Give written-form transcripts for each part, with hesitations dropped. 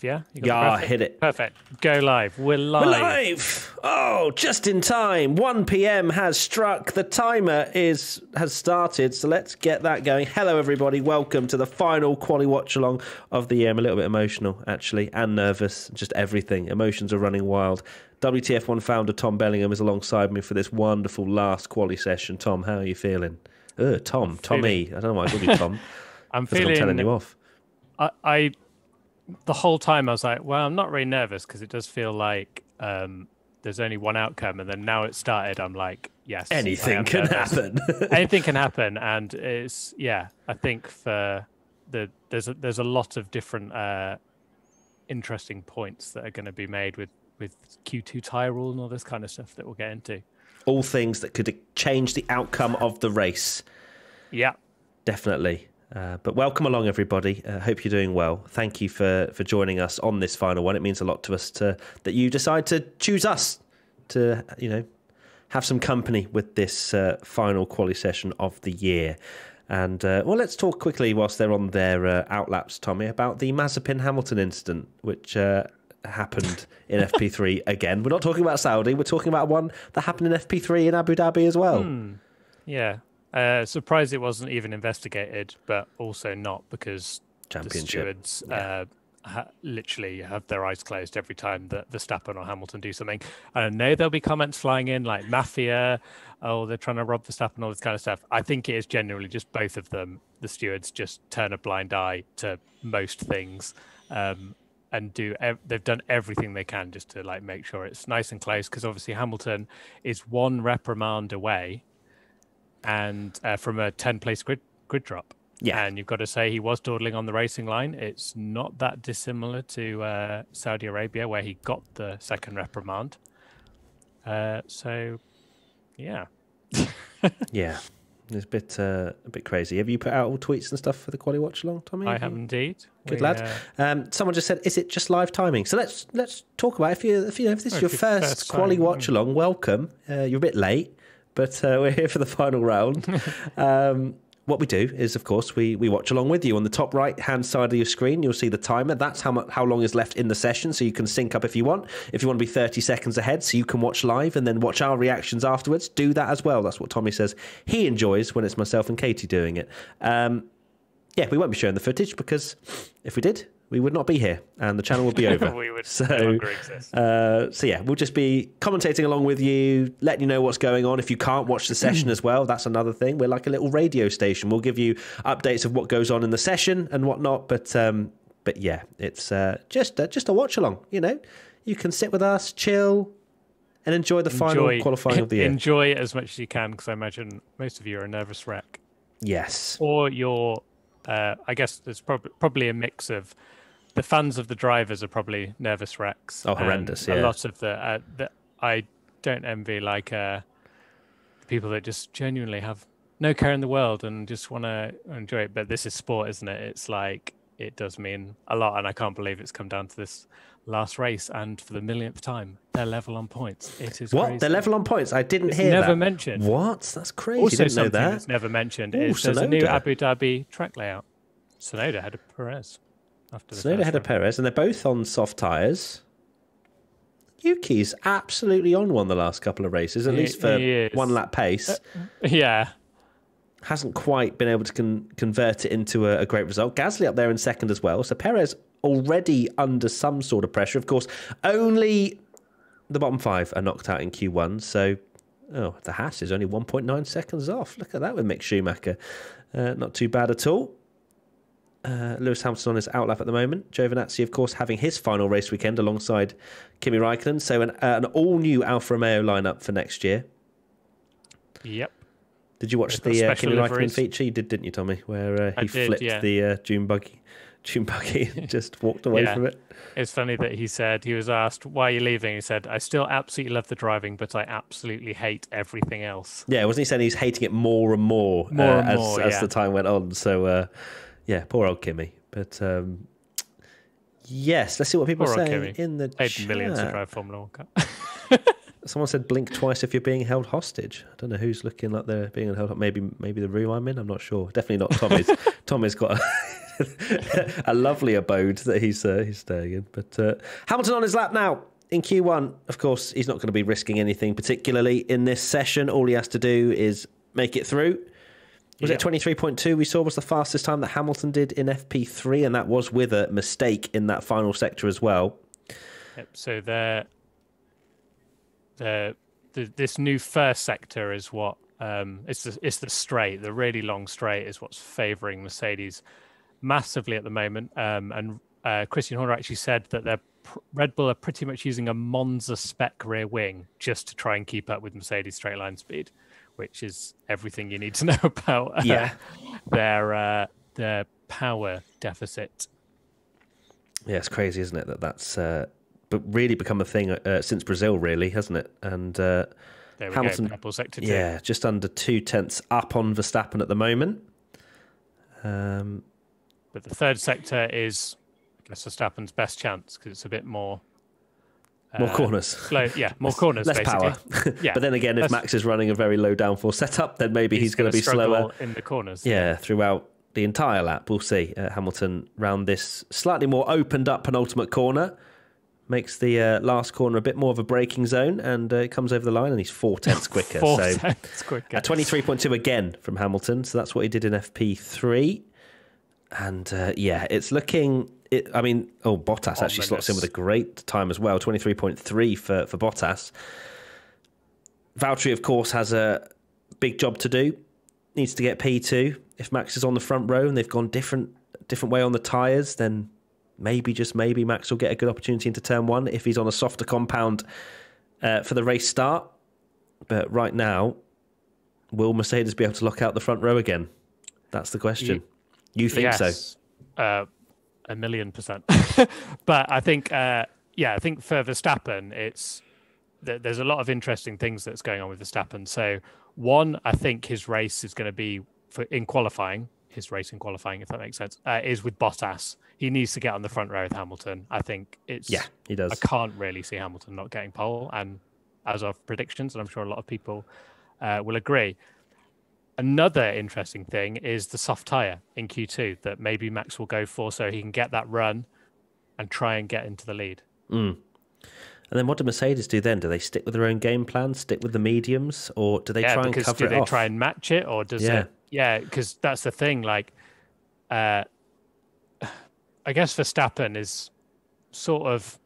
live, yeah? You got the Yeah, graphic? hit it. Perfect. Go live. We're live. We're live! Oh, just in time. 1 p.m. has struck. The timer has started, so let's get that going. Hello, everybody. Welcome to the final quali watch-along of the year. I'm a little bit emotional, actually, and nervous. Just everything. Emotions are running wild. WTF1 founder Tom Bellingham is alongside me for this wonderful last quali session. Tom, how are you feeling? Tommy. I don't know why I called you Tom. I'm feeling... I'm telling you off. The whole time I was like, well, I'm not really nervous because it does feel like there's only one outcome, and then now it started, I'm like, yes, anything can happen. Anything can happen, and it's I think there's a lot of different interesting points that are going to be made with Q2 tire rule and all this kind of stuff that we'll get into. All things that could change the outcome of the race. Yeah, definitely. But welcome along, everybody. Hope you're doing well. Thank you for joining us on this final one. It means a lot to us that you decide to choose us to, have some company with this final quali session of the year. And, let's talk quickly whilst they're on their outlaps, Tommy, about the Mazepin-Hamilton incident, which happened in FP3 again. We're not talking about Saudi. We're talking about one that happened in FP3 in Abu Dhabi as well. Yeah. Surprised it wasn't even investigated, but also not because the stewards literally have their eyes closed every time that Verstappen or Hamilton do something. I know there'll be comments flying in like mafia, they're trying to rob Verstappen, all this kind of stuff. I think it is generally just both of them. The stewards just turn a blind eye to most things, and they've done everything they can just to like make sure it's nice and close, because obviously Hamilton is one reprimand away and from a 10-place grid drop. Yeah. And you've got to say he was dawdling on the racing line. It's not that dissimilar to Saudi Arabia, where he got the second reprimand. So, yeah. Yeah. It's a bit crazy. Have you put out all tweets and stuff for the quali watch along, Tommy? I have indeed. Good lad. Someone just said, "Is it just live timing?" So let's talk about if this is your first quali watch along. Welcome. You're a bit late, but we're here for the final round. What we do is, of course, we watch along with you. On the top right-hand side of your screen, you'll see the timer. That's how long is left in the session, so you can sync up if you want. If you want to be 30 seconds ahead, so you can watch live and then watch our reactions afterwards, do that as well. That's what Tommy says he enjoys when it's myself and Katie doing it. We won't be showing the footage, because if we did, we would not be here and the channel would be over. We would no longer exist. We'll just be commentating along with you, letting you know what's going on. If you can't watch the session as well, that's another thing. We're like a little radio station. We'll give you updates of what goes on in the session and whatnot. But yeah, it's just a watch along. You can sit with us, chill, and enjoy the final qualifying of the year. Enjoy it as much as you can, because I imagine most of you are a nervous wreck. Yes. Or you're, I guess there's probably a mix of. The fans of the drivers are probably nervous wrecks. Oh, horrendous! Yeah, a lot of the I don't envy people that just genuinely have no care in the world and just want to enjoy it. But this is sport, isn't it? It's like it does mean a lot, and I can't believe it's come down to this last race, and for the millionth time, they're level on points. It is what? Crazy. They're level on points. I didn't hear that. Never mentioned. What? That's crazy. Also, didn't know something that. that's never mentioned is there's a new Abu Dhabi track layout. Sonoda had a Perez. Sonoda ahead of Perez, and they're both on soft tyres. Yuki's absolutely on one the last couple of races, at least for one lap pace. Hasn't quite been able to convert it into a great result. Gasly up there in second as well. So Perez already under some sort of pressure. Of course, only the bottom five are knocked out in Q1. So, the Haas is only 1.9 seconds off. Look at that with Mick Schumacher. Not too bad at all. Lewis Hamilton on his outlap at the moment. Giovinazzi, of course, having his final race weekend alongside Kimi Raikkonen. So an all-new Alfa Romeo lineup for next year. Yep. Did you watch the Kimi Raikkonen feature? You did, didn't you, Tommy? Where he flipped the June buggy and just walked away from it. It's funny that he was asked, why are you leaving? He said, I still absolutely love the driving, but I absolutely hate everything else. Yeah, wasn't he saying he's hating it more and more, as the time went on? So... poor old Kimi. But yes, let's see what people are saying in the paid chat. Millions to drive Formula 1 car. Someone said blink twice if you're being held hostage. I don't know who's looking like they're being held. Maybe the room I'm in. I'm not sure. Definitely not Tommy's. Tommy's got a lovely abode that he's staying in. But Hamilton on his lap now in Q1. Of course, he's not going to be risking anything particularly in this session. All he has to do is make it through. Was it 23.2 we saw was the fastest time that Hamilton did in FP3, and that was with a mistake in that final sector as well. Yep, so this new first sector is what it's the straight, the really long straight is what's favouring Mercedes massively at the moment. And Christian Horner actually said that Red Bull are pretty much using a Monza spec rear wing just to try and keep up with Mercedes straight line speed, which is everything you need to know about their power deficit. Yeah, it's crazy, isn't it? That's but really become a thing since Brazil, really, hasn't it? And Hamilton, go, sector 2. Yeah, just under 0.2 up on Verstappen at the moment. But the third sector is, I guess, Verstappen's best chance because it's a bit more corners. Slow, yeah, more corners, less basically. Power. Yeah, but then again, if Max is running a very low downforce setup, then maybe he's going to be slower in the corners. Yeah, throughout the entire lap. We'll see. Hamilton round this slightly more opened up penultimate corner. Makes the last corner a bit more of a braking zone, and it comes over the line, and he's 0.4 quicker. 0.4 quicker. 23.2 again from Hamilton, so that's what he did in FP3. And it's looking... Bottas actually slots in with a great time as well, 23.3 for Bottas. Valtteri, of course, has a big job to do. Needs to get P2. If Max is on the front row and they've gone different way on the tyres, then maybe, just maybe, Max will get a good opportunity into turn 1 if he's on a softer compound for the race start. But right now, will Mercedes be able to lock out the front row again? That's the question. You think so? 1,000,000%. But I think, I think for Verstappen, there's a lot of interesting things that's going on with Verstappen. So one, I think his race is going to be in qualifying, if that makes sense, is with Bottas. He needs to get on the front row with Hamilton. I think he does. I can't really see Hamilton not getting pole, and as of predictions, and I'm sure a lot of people will agree. Another interesting thing is the soft tyre in Q2 that maybe Max will go for, so he can get that run and try and get into the lead. And then what do Mercedes do then? Do they stick with their own game plan, stick with the mediums, or do they try and cover it off? Do they try and match it, or does it? Yeah, because that's the thing. Like, I guess Verstappen is sort of...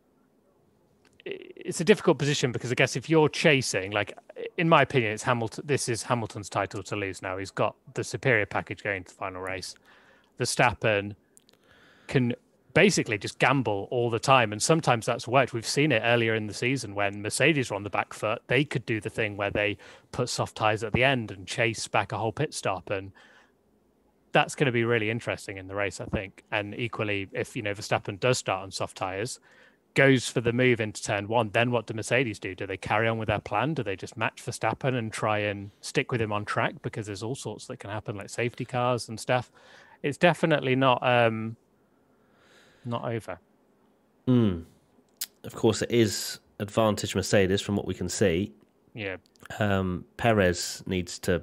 It's a difficult position because I guess if you're chasing, like, in my opinion, it's Hamilton. This is Hamilton's title to lose now. He's got the superior package going to the final race. Verstappen can basically just gamble all the time, and sometimes that's worked. We've seen it earlier in the season when Mercedes were on the back foot. They could do the thing where they put soft tyres at the end and chase back a whole pit stop, and that's going to be really interesting in the race, I think. And equally, if Verstappen does start on soft tyres, goes for the move into turn 1, then what do Mercedes do? Do they carry on with their plan? Do they just match Verstappen and try and stick with him on track? Because there's all sorts that can happen, like safety cars and stuff. It's definitely not over. Of course, it is advantage Mercedes from what we can see. Yeah. Perez needs to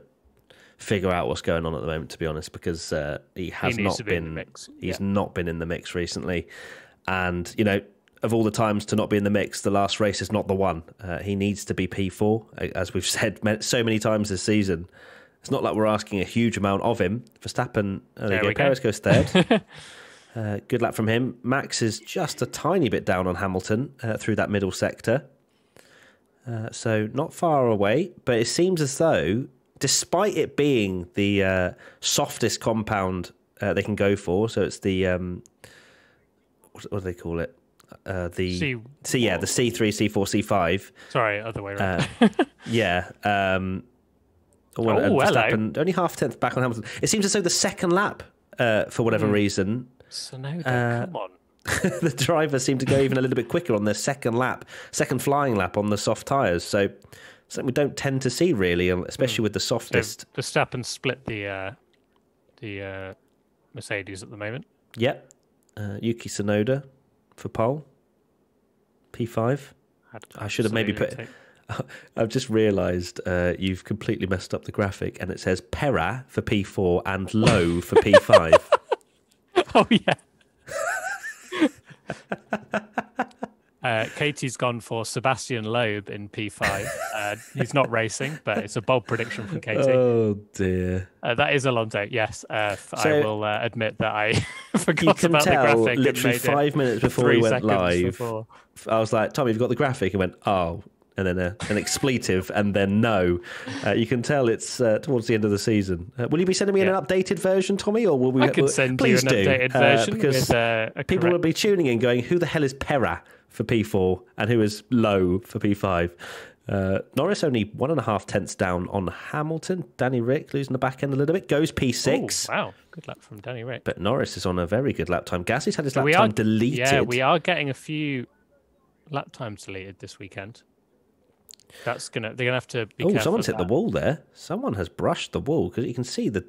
figure out what's going on at the moment, to be honest, because he has not been in the mix. He's not been in the mix recently. And, of all the times to not be in the mix, the last race is not the one. He needs to be P4, as we've said so many times this season. It's not like we're asking a huge amount of him. Verstappen, Perez goes third. Good luck from him. Max is just a tiny bit down on Hamilton through that middle sector. So not far away, but it seems as though, despite it being the softest compound they can go for, so it's the, what do they call it? The C3, C4, C5. Sorry, other way around. Verstappen, only half a tenth back on Hamilton. It seems as though the second lap, for whatever reason, Sonoda, come on. The drivers seem to go even a little bit quicker on their second flying lap on the soft tyres. So something we don't tend to see really, especially with the softest. So Verstappen split the Mercedes at the moment. Yep. Yuki Tsunoda for pole. P5. I should have maybe put... I've just realised you've completely messed up the graphic, and it says Pera for P4 and Low for P5. Oh, yeah. Katie's gone for Sebastian Loeb in P5. He's not racing, but it's a bold prediction from Katie. Oh, dear. That is Alonso, yes. I will admit that I forgot about the graphic. Literally 5 minutes before we went live, I was like, Tommy, you've got the graphic? And went, oh, and then an expletive, and then no. You can tell it's towards the end of the season. Will you be sending me an updated version, Tommy, or will we? I could send you an updated version because people will be tuning in, going, "Who the hell is Pera for P4 and who is Low for P5?" Norris only 1.5 tenths down on Hamilton. Danny Rick losing the back end a little bit, goes P6. Oh, wow, good lap from Danny Rick. But Norris is on a very good lap time. Gasly's had his lap time deleted. Yeah, we are getting a few lap times deleted this weekend. They're gonna have to be careful. Someone's hit the wall there. Someone has brushed the wall because you can see see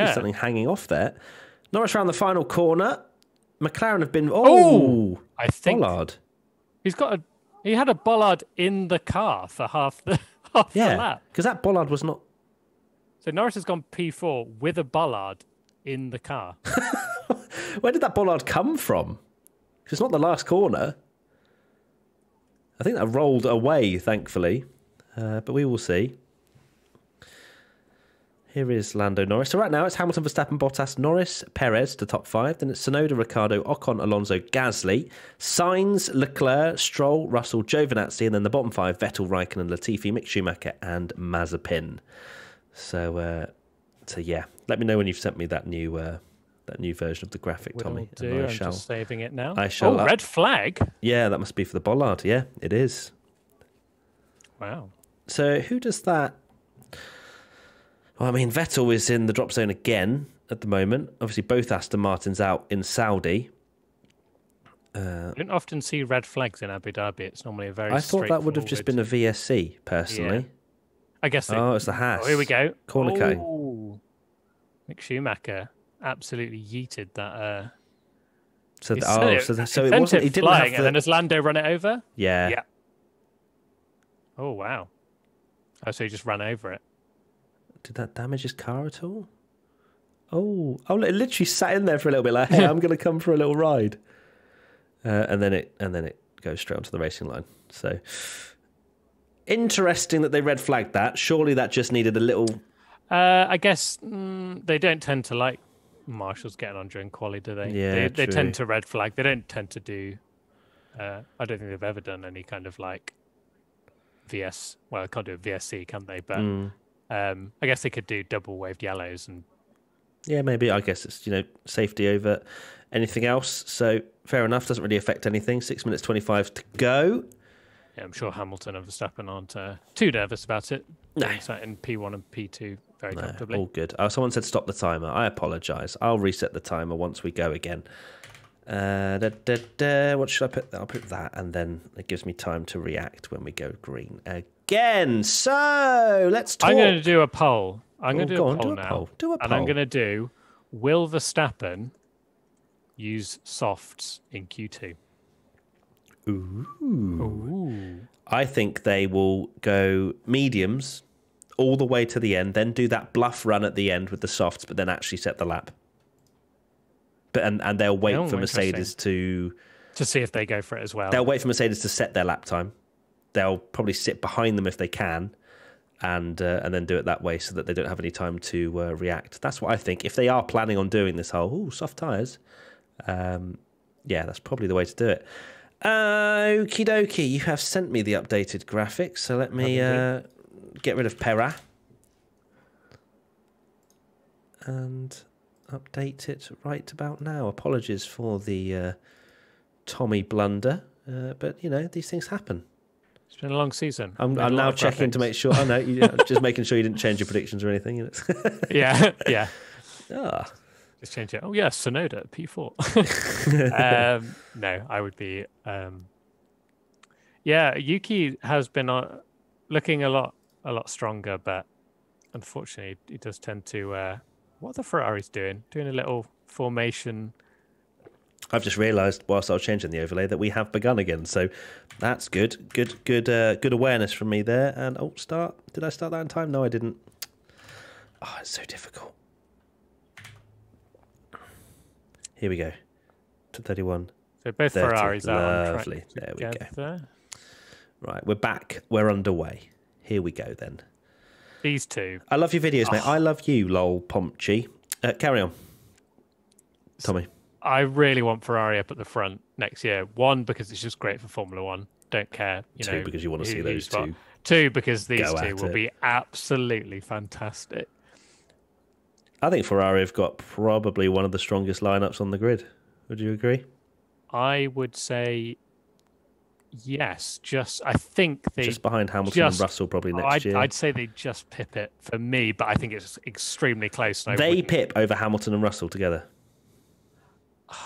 something hanging off there. Norris around the final corner. McLaren have been I think bollard. He had a bollard in the car for half the lap. Because that bollard was not. So Norris has gone P4 with a bollard in the car. Where did that bollard come from? Because it's not the last corner. I think that rolled away, thankfully, but we will see. Here is Lando Norris. So right now it's Hamilton, Verstappen, Bottas, Norris, Perez to top 5. Then it's Tsunoda, Ricciardo, Ocon, Alonso, Gasly, Sainz, Leclerc, Stroll, Russell, Giovinazzi, and then the bottom 5, Vettel, Raikkonen, Latifi, Mick Schumacher, and Mazepin. So yeah, let me know when you've sent me that new version of the graphic, Tommy. I'm just saving it now. I shall. Red flag. Yeah, that must be for the bollard. Yeah, it is. Wow. So who does that? Well, I mean, Vettel is in the drop zone again at the moment. Obviously, both Aston Martins out in Saudi. I don't often see red flags in Abu Dhabi. It's normally a very. I thought that would have just been a VSC, personally. Yeah. I guess. It's the Haas. Oh, here we go. Corner cone. Mick Schumacher absolutely yeeted that. So it wasn't. He didn't flying, and then has Lando run it over? Yeah. Yeah. Oh wow! Oh, so he just ran over it. Did that damage his car at all? Oh! It literally sat in there for a little bit, like, "Hey, I'm going to come for a little ride," and then it goes straight onto the racing line. So interesting that they red flagged that. Surely that just needed a little. I guess they don't tend to like marshals getting on during quali, do they? Yeah, they tend to red flag. They don't tend to do. I don't think they've ever done any kind of like VS. Well, they can't do a VSC, can they? But I guess they could do double waved yellows and. Yeah, maybe. I guess it's safety over anything else. So fair enough. Doesn't really affect anything. 6 minutes 25 to go. Yeah, I'm sure Hamilton and Verstappen aren't too nervous about it. No, in P1 and P2 very comfortably. All good. Someone said stop the timer. I apologise. I'll reset the timer once we go again. What should I put? I'll put that, and then it gives me time to react when we go green again. So let's talk. I'm going to do a poll. I'm going to do a poll now. Do a poll. And I'm going to do: will Verstappen use softs in Q2? Ooh. I think they will go mediums all the way to the end, then do that bluff run at the end with the softs, but then actually set the lap. But and they'll wait for Mercedes to see if they go for it as well. They'll wait for Mercedes to set their lap time. They'll probably sit behind them if they can, and then do it that way so that they don't have any time to react. That's what I think. If they are planning on doing this whole soft tyres, yeah, that's probably the way to do it. Okie dokie, you have sent me the updated graphics, so let me get rid of Pera and update it right about now. Apologies for the Tommy blunder, but these things happen. It's been a long season. I'm now checking to make sure. I know, just making sure you didn't change your predictions or anything. Yeah. Ah. Just change it. Oh yeah, Tsunoda P4. No, I would be. Yeah, Yuki has been looking a lot stronger, but unfortunately, he does tend to. What are the Ferraris doing? Doing a little formation. I've just realised whilst I was changing the overlay that we have begun again, so that's good. Good awareness from me there. And start. Did I start that in time? No, I didn't. Oh, it's so difficult. Here we go. 31. So both 30. Ferraris are on track. Lovely. There we go. Together. Right, we're back. We're underway. Here we go then. These two. I love your videos, mate. I love you, lol, Pomchi. Carry on. Tommy. I really want Ferrari up at the front next year. One, because it's just great for Formula One. Don't care. Two, because you want to see those two. Two, because these two will be absolutely fantastic. I think Ferrari have got probably one of the strongest lineups on the grid. Would you agree? I would say yes. I think they just behind Hamilton and Russell probably next year. I'd say they just pip it for me, but I think it's extremely close. They pip over Hamilton and Russell together.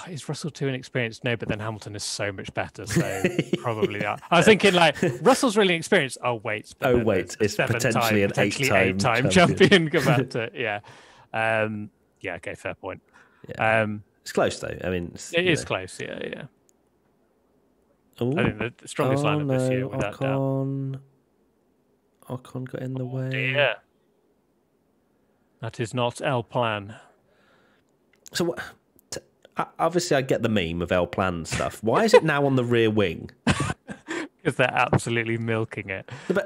Is Russell too inexperienced? No, but then Hamilton is so much better, so probably that. I was thinking like Russell's really experienced. Oh wait, it's potentially an eight-time champion compared to yeah, okay, fair point. Yeah. It's close though. I mean, it is close. Yeah. Ooh. I think the strongest lineup this year, without doubt. Ocon got in the way. Yeah, that is not El Plan. So what? Obviously, I get the meme of El Plan stuff. Why is it now on the rear wing? Because they're absolutely milking it. But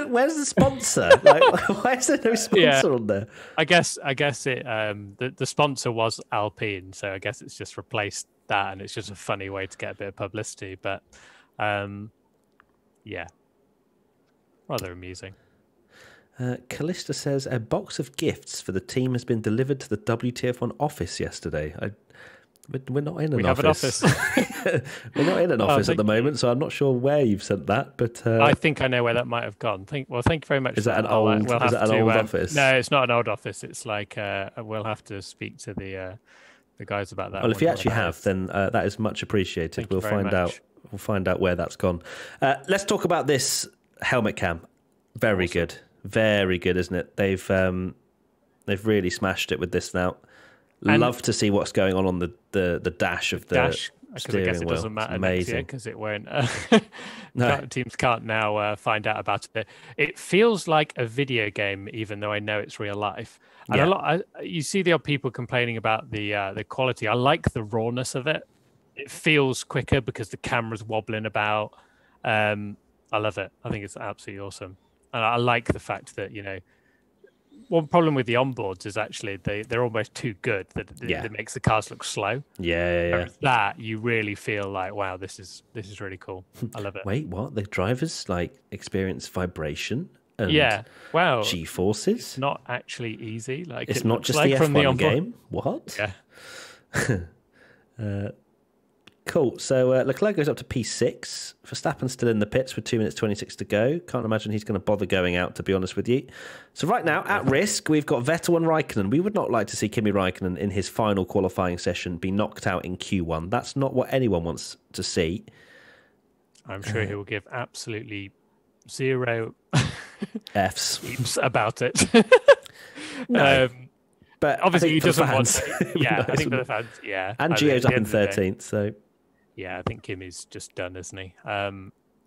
where's the sponsor? Like, why is there no sponsor on there? I guess it. The sponsor was Alpine, so I guess it's just replaced that, and it's just a funny way to get a bit of publicity. But yeah, rather amusing. Callista says a box of gifts for the team has been delivered to the WTF1 office yesterday. We're not in an office. We're not in an office at the moment, so I'm not sure where you've sent that. But I think I know where that might have gone. Thank you very much. Is that an old office? No, it's not an old office. It's like we'll have to speak to the guys about that. Well, if you actually have, then that is much appreciated. We'll find out. We'll find out where that's gone. Let's talk about this helmet cam. Very good. Very good, isn't it? They've really smashed it with this now. Love to see what's going on the dash of the steering wheel. I guess it doesn't matter next year because it won't. Teams can't now find out about it. It feels like a video game, even though I know it's real life. And you see the odd people complaining about the quality. I like the rawness of it. It feels quicker because the camera's wobbling about. I love it. I think it's absolutely awesome. And I like the fact that, one problem with the onboards is actually they're almost too good that it makes the cars look slow. Yeah. That you really feel like, wow, this is really cool. I love it. Wait, what? The drivers experience vibration and G-forces? It's not actually easy. Like it's not just the F1 game. What? Yeah. Cool. So Leclerc goes up to P6. Verstappen's still in the pits with 2 minutes 26 to go. Can't imagine he's going to bother going out, to be honest with you. So right now, at risk, we've got Vettel and Raikkonen. We would not like to see Kimi Raikkonen in his final qualifying session be knocked out in Q1. That's not what anyone wants to see. I'm sure he will give absolutely zero Fs about it. No. But obviously he doesn't want. Yeah, I think for the fans. Yeah, and Gio's up in 13th, so yeah, I think Kimi's just done, isn't he?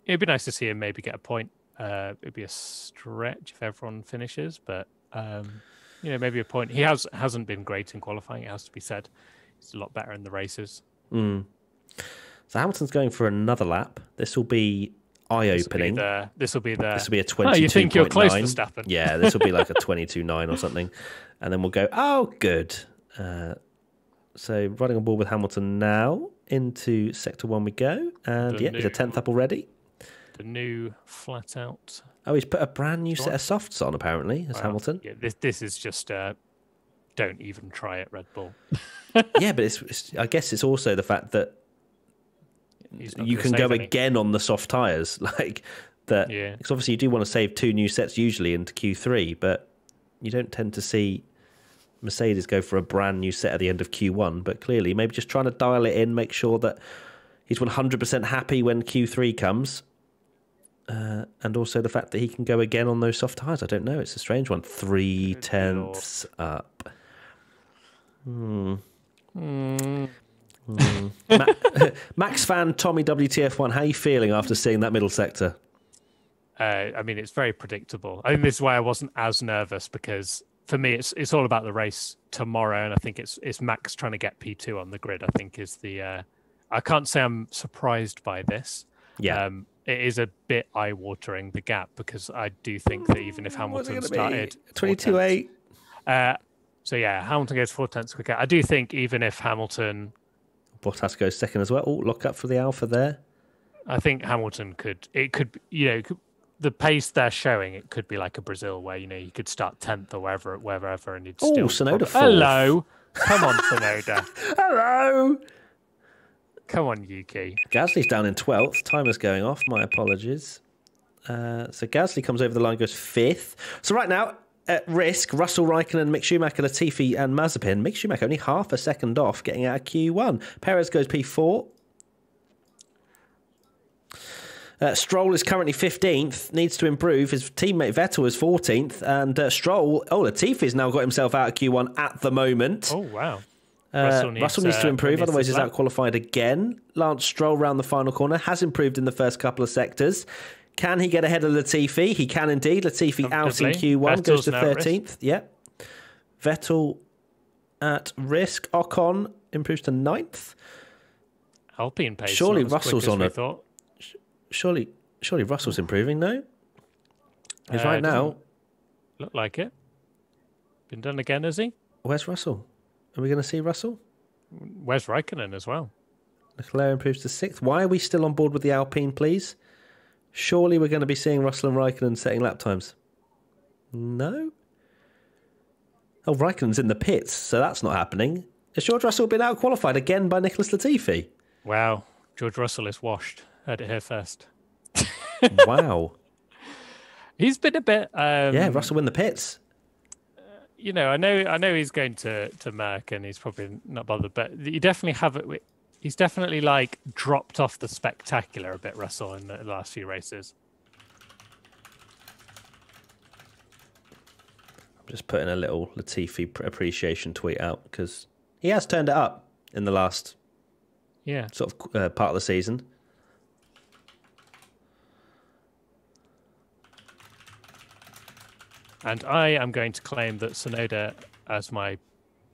It'd be nice to see him maybe get a point. It'd be a stretch if everyone finishes, but maybe a point. He hasn't been great in qualifying. It has to be said. He's a lot better in the races. So Hamilton's going for another lap. This will be eye-opening. This will be a 22.9. Oh, you think you're close to Verstappen? Yeah, this will be like a 22.9 or something, and then we'll go. Oh, good. So riding on board with Hamilton now into Sector 1 we go, and he's a 10th up already. The new flat out. Oh, he's put a brand new set of softs on apparently as Hamilton. Yeah, this is just don't even try it, Red Bull. Yeah, but it's I guess it's also the fact that you can go again on the soft tyres like that. Yeah, because obviously you do want to save 2 new sets usually into Q3, but you don't tend to see Mercedes go for a brand new set at the end of Q1. But clearly, maybe just trying to dial it in, make sure that he's 100% happy when Q3 comes, and also the fact that he can go again on those soft tyres. I don't know. It's a strange one. 3 tenths up. Max fan Tommy WTF1, how are you feeling after seeing that middle sector? I mean, it's very predictable. I think this is why I wasn't as nervous, because for me, it's all about the race tomorrow, and I think it's Max trying to get P2 on the grid. I think is the. I can't say I'm surprised by this. Yeah. It is a bit eye-watering, the gap, because I do think that even if Hamilton started 22.8. So yeah, Hamilton goes 4 tenths quicker. I do think even if Hamilton, Bottas goes second as well. Oh, look up for the Alpha there. I think Hamilton could the pace they're showing, it could be like a Brazil where you could start 10th or wherever, and you'd still. Sonoda. Hello, come on, Sonoda. Hello. Come on, Yuki. Gasly's down in 12th. Timer's going off. My apologies. So Gasly comes over the line, goes 5th. So right now, at risk, Russell, Raikkonen, Mick Schumacher, Latifi and Mazepin. Mick Schumacher only half a second off, getting out of Q1. Perez goes P4. Stroll is currently 15th, needs to improve. His teammate Vettel is 14th. And Latifi's now got himself out of Q1 at the moment. Oh, wow. Russell needs to improve, otherwise he's out-qualified again. Lance Stroll round the final corner, has improved in the first couple of sectors. Can he get ahead of Latifi? He can indeed. Latifi out in Q1, goes to 13th. Yep. Vettel at risk. Ocon improves to 9th. Alpine pace. Surely Russell's on it. Surely Russell's improving, no? He's right now. Look like it. Been done again, has he? Where's Russell? Are we going to see Russell? Where's Raikkonen as well? Leclerc improves to 6th. Why are we still on board with the Alpine, please? Surely we're going to be seeing Russell and Raikkonen setting lap times. No? Oh, Raikkonen's in the pits, so that's not happening. Has George Russell been out-qualified again by Nicholas Latifi? Wow. George Russell is washed. Heard it here first. Wow. He's been a bit... yeah, Russell in the pits. I know he's going to Merck and he's probably not bothered, but you definitely have it. He's definitely dropped off the spectacular a bit, Russell, in the last few races. I'm just putting a little Latifi appreciation tweet out because he has turned it up in the last sort of part of the season. And I am going to claim that Tsunoda, as my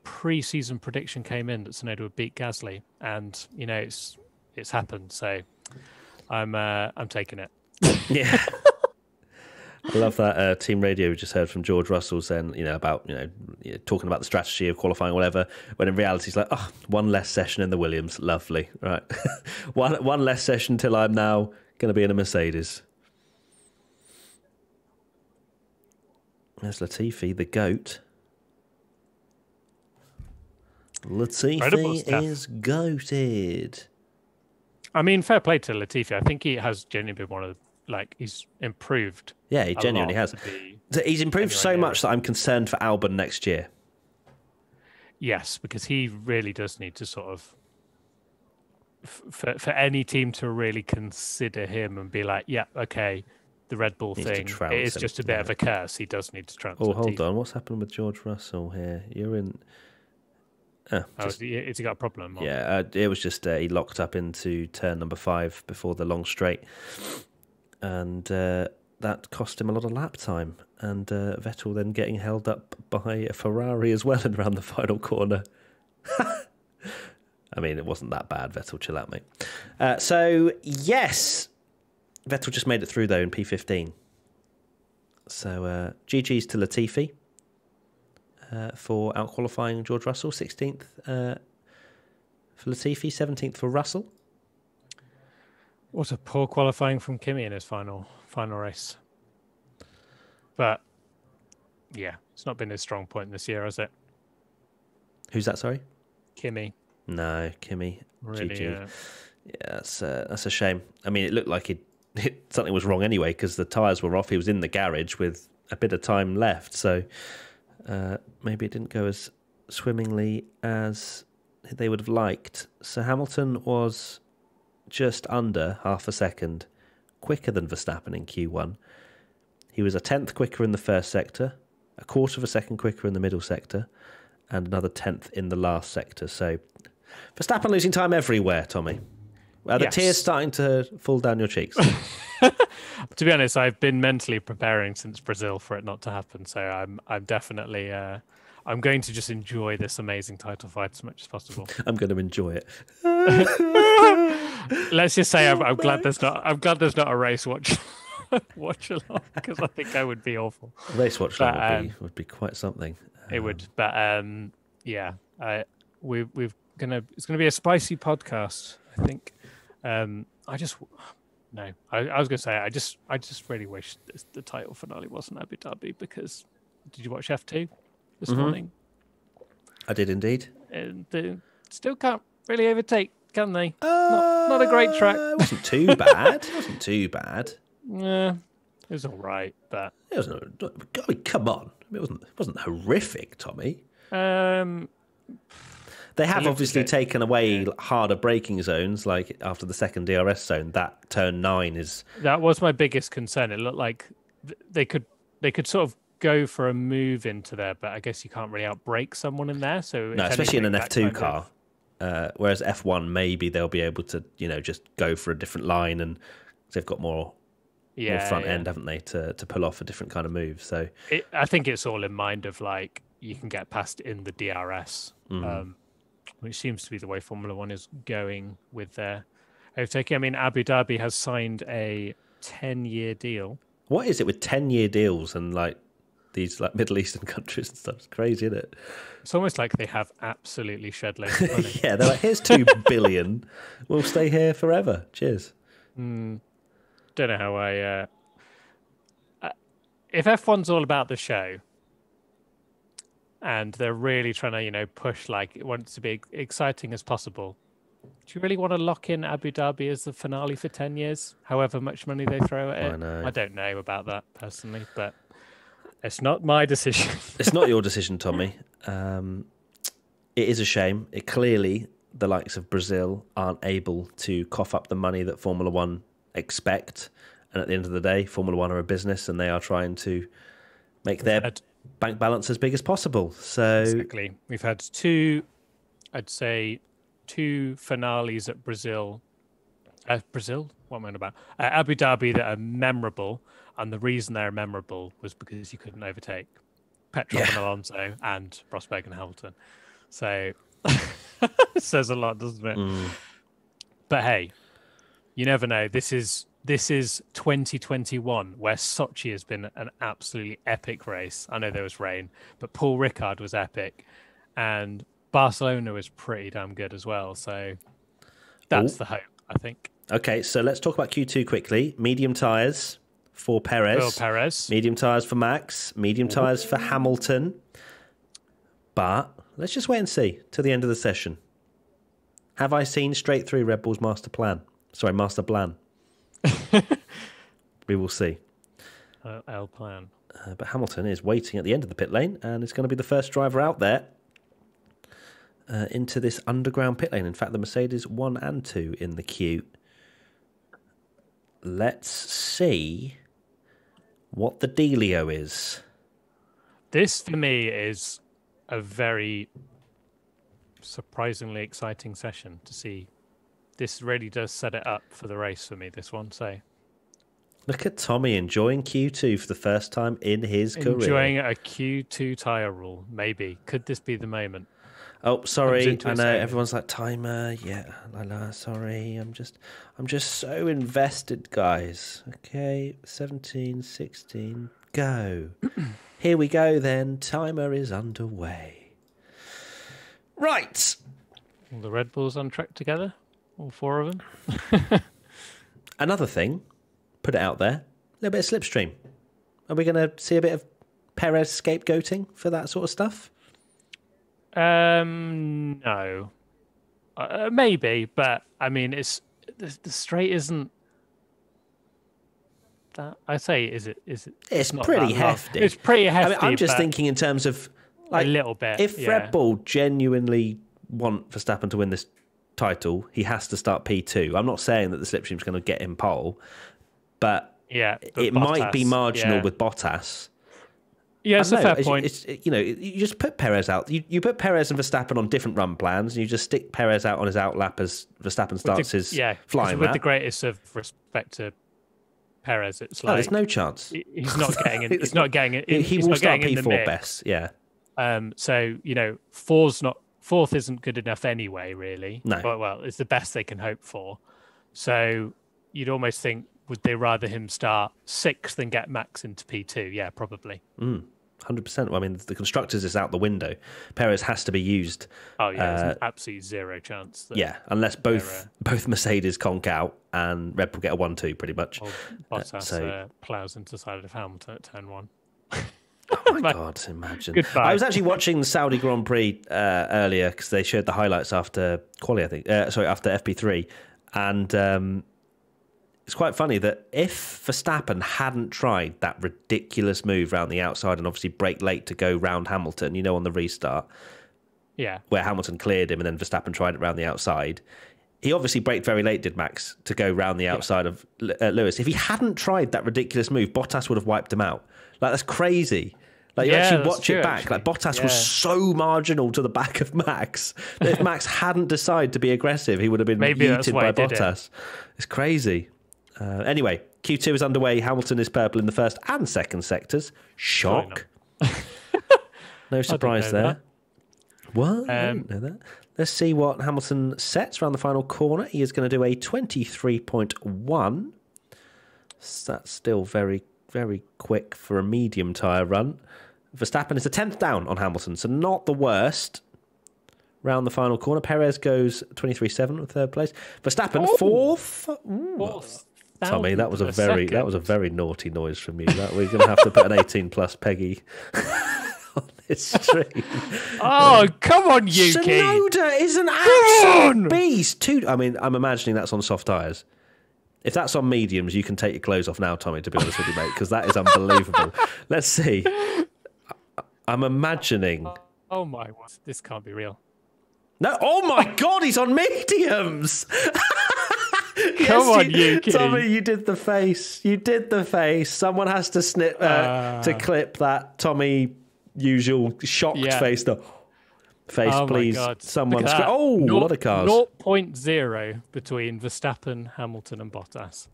pre-season prediction came in, that Tsunoda would beat Gasly, and it's happened. So I'm taking it. Yeah, I love that team radio we just heard from George Russell saying about talking about the strategy of qualifying or whatever. When in reality, he's like, one less session in the Williams, lovely, right? one less session till I'm now going to be in a Mercedes. There's Latifi, the GOAT. Latifi is goated. I mean, fair play to Latifi. I think he has genuinely been one of he's improved. Yeah, he genuinely has. He's improved so much that I'm concerned for Albon next year. Yes, because he really does need to sort of for any team to really consider him and be like, yeah, okay. The Red Bull thing, it is just a bit of a curse. He does need to transfer. Oh, hold on. What's happened with George Russell here? You're in... has he got a problem? Or? Yeah, it was just he locked up into turn number 5 before the long straight. And that cost him a lot of lap time. And Vettel then getting held up by a Ferrari as well and around the final corner. I mean, it wasn't that bad, Vettel. Chill out, mate. So, yes... Vettel just made it through, though, in P15. So, GG's to Latifi for out-qualifying George Russell. 16th for Latifi, 17th for Russell. What a poor qualifying from Kimi in his final race. But, yeah, it's not been his strong point this year, has it? Who's that, sorry? Kimi. No, Kimi. Really, GG. Yeah, that's a shame. I mean, it looked like something was wrong anyway because the tyres were off. He was in the garage with a bit of time left, so maybe it didn't go as swimmingly as they would have liked. So Hamilton was just under half a second quicker than Verstappen in Q1. He was a 10th quicker in the first sector, a quarter of a second quicker in the middle sector, and another 10th in the last sector. So Verstappen losing time everywhere, Tommy. Are the tears starting to fall down your cheeks? To be honest, I've been mentally preparing since Brazil for it not to happen. So I'm definitely I'm going to just enjoy this amazing title fight as much as possible. I'm going to enjoy it. Let's just say I'm glad there's not a race watch along, because I think I would be awful. A race watch along would be quite something. It would, but yeah, it's gonna be a spicy podcast, I think. I was gonna say I just really wish the title finale wasn't Abu Dhabi, because did you watch F2 this morning? I did indeed. And they still can't really overtake, can they? Not a great track. It wasn't too bad. It wasn't too bad. Yeah, it was all right, but it wasn't. I mean, come on, it wasn't horrific, Tommy. They have obviously taken away harder braking zones, like after the second DRS zone. That turn 9 is. That was my biggest concern. It looked like they could sort of go for a move into there, but I guess you can't really outbrake someone in there. So no, especially in an F2 car. Whereas F1, maybe they'll be able to, just go for a different line, and they've got more front end, haven't they, to pull off a different kind of move. So I think it's all in mind of like you can get past in the DRS. Which seems to be the way Formula One is going with their overtaking. I mean, Abu Dhabi has signed a 10-year deal. What is it with 10-year deals and like these like Middle Eastern countries and stuff? It's crazy, isn't it? It's almost like they have absolutely shed loads of money. Yeah, they're like, here's $2 billion. We'll stay here forever. Cheers. Don't know how if F1's all about the show, and they're really trying to, push, like, it wants to be exciting as possible. Do you really want to lock in Abu Dhabi as the finale for 10 years, however much money they throw at it? I know. I don't know about that personally, but it's not my decision. It's not your decision, Tommy. It is a shame. Clearly, the likes of Brazil aren't able to cough up the money that Formula One expect. And at the end of the day, Formula One are a business, and they are trying to make their bank balance as big as possible. So exactly, we've had two finales at Brazil. What am I on about? Abu Dhabi that are memorable, and the reason they're memorable was because you couldn't overtake Petrov and Alonso and Rosberg and Hamilton. So it says a lot, doesn't it? But hey, you never know. This is 2021, where Sochi has been an absolutely epic race. I know there was rain, but Paul Ricard was epic, and Barcelona was pretty damn good as well. So that's the hope, I think. Okay, so let's talk about Q2 quickly. Medium tyres for Perez. Medium tyres for Max. Medium tyres for Hamilton. But let's just wait and see till the end of the session. Have I seen straight through Red Bull's master plan? We will see. L plan. But Hamilton is waiting at the end of the pit lane, and is going to be the first driver out there into this underground pit lane. In fact, the Mercedes 1 and 2 in the queue. Let's see what the dealio is. This, for me, is a very surprisingly exciting session to see. This really does set it up for the race for me, this one. So, look at Tommy enjoying Q2 for the first time in his career. Enjoying a Q2 tyre rule, maybe. Could this be the moment? Oh, sorry. I know everyone's like, timer. Yeah, sorry. I'm just so invested, guys. Okay, 17, 16, go. Here we go then. Timer is underway. Right. All the Red Bulls on track together? All 4 of them? Another thing, put it out there, a little bit of slipstream. Are we going to see a bit of Perez scapegoating for that sort of stuff? No. Maybe, but I mean, it's the straight isn't that. I say, is it? It's pretty hefty. It's pretty hefty. I mean, I'm just thinking in terms of like a little bit. If Red Bull genuinely want Verstappen to win this title, he has to start P2. I'm not saying that the slipstream's going to get him pole, but it might be marginal with Bottas. Yeah, it's a fair point. You just put Perez out. You put Perez and Verstappen on different run plans, and you just stick Perez out on his outlap as Verstappen starts his flying with lap. the greatest of respect to Perez, it's like there's no chance. He's not getting in. He's not getting it. He will start P4 best. Yeah. So fourth isn't good enough anyway. Really. No. Well, it's the best they can hope for. So you'd almost think, would they rather him start sixth than get Max into P2? Yeah, probably. 100%. I mean, the constructors is out the window. Perez has to be used. Oh yeah, there's an absolute zero chance. Unless both Mercedes conk out and Red Bull get a 1-2, pretty much. Bottas plows into the side of Hamilton at turn 1. Oh my God! Imagine. Goodbye. I was actually watching the Saudi Grand Prix earlier because they showed the highlights after quali. I think. After FP3, and it's quite funny that if Verstappen hadn't tried that ridiculous move around the outside and obviously brake late to go round Hamilton, on the restart, where Hamilton cleared him and then Verstappen tried it round the outside. He obviously braked very late, did Max, to go round the outside of Lewis. If he hadn't tried that ridiculous move, Bottas would have wiped him out. Like, that's crazy. Like, you actually watch it back. Actually. Like, Bottas was so marginal to the back of Max that if Max hadn't decided to be aggressive, he would have been yeeted by Bottas. It's crazy. Anyway, Q2 is underway. Hamilton is purple in the first and second sectors. Shock. No surprise there. That. What? I didn't know that. Let's see what Hamilton sets around the final corner. He is going to do a 23.1. So that's still very, very quick for a medium tyre run. Verstappen is a 10th down on Hamilton, so not the worst. Round the final corner, Perez goes 23.7 with third place. Verstappen fourth. Fourth. Tommy, that was a very naughty noise from you. That we're going to have to put an 18+ Peggy on this stream. Oh, come on, Yuki! Tsunoda is an absolute beast. I'm imagining that's on soft tyres. If that's on mediums, you can take your clothes off now, Tommy. To be honest with you, mate, because that is unbelievable. Let's see. I'm imagining. Oh my! This can't be real. No! Oh my God! He's on mediums. Come on, Yuki. Tommy, you did the face. You did the face. Someone has to snip to clip that Tommy usual shocked face. Please. My God. Someone. A lot of cars. 0.0 between Verstappen, Hamilton, and Bottas.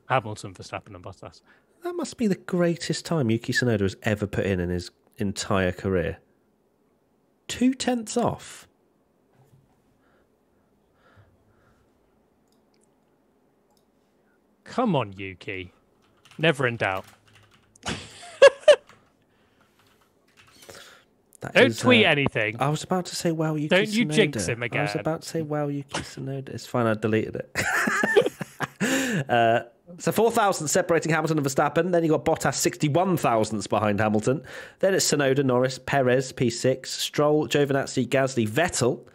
Hamilton, Verstappen, and Bottas. That must be the greatest time Yuki Tsunoda has ever put in his entire career. 0.2 off. Come on, Yuki. Never in doubt. Don't tweet anything. I was about to say, wow, Yuki Tsunoda. Don't you jinx him again. I was about to say, wow, Yuki Tsunoda. It's fine, I deleted it. So 4,000 separating Hamilton and Verstappen. Then you got Bottas 61 thousandths behind Hamilton. Then it's Tsunoda, Norris, Perez, P6, Stroll, Giovinazzi, Gasly, Vettel.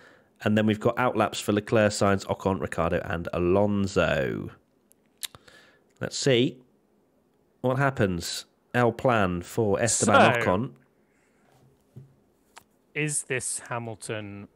And then we've got outlaps for Leclerc, Sainz, Ocon, Ricciardo and Alonso. Let's see what happens. El plan for Esteban Ocon. Is this Hamilton?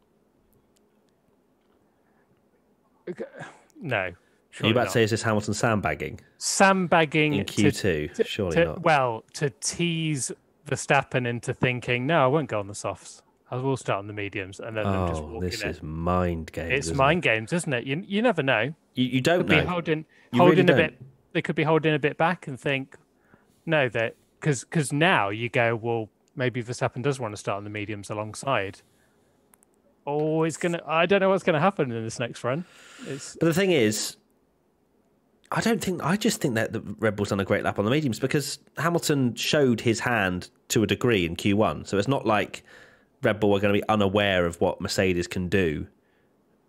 No. Are you about to say, is this Hamilton sandbagging? Sandbagging in Q2? Surely not. Well, to tease Verstappen into thinking, no, I won't go on the softs. I will start on the mediums, and then them just walk this in is mind games. It's mind games, isn't it? You never know. You don't know. Holding really a bit. They could be holding a bit back and think, no, that because now you go, well, maybe Verstappen does want to start on the mediums alongside. Oh, I don't know what's gonna happen in this next run. But the thing is, I just think that the Red Bull's done a great lap on the mediums because Hamilton showed his hand to a degree in Q1. So it's not like Red Bull are going to be unaware of what Mercedes can do.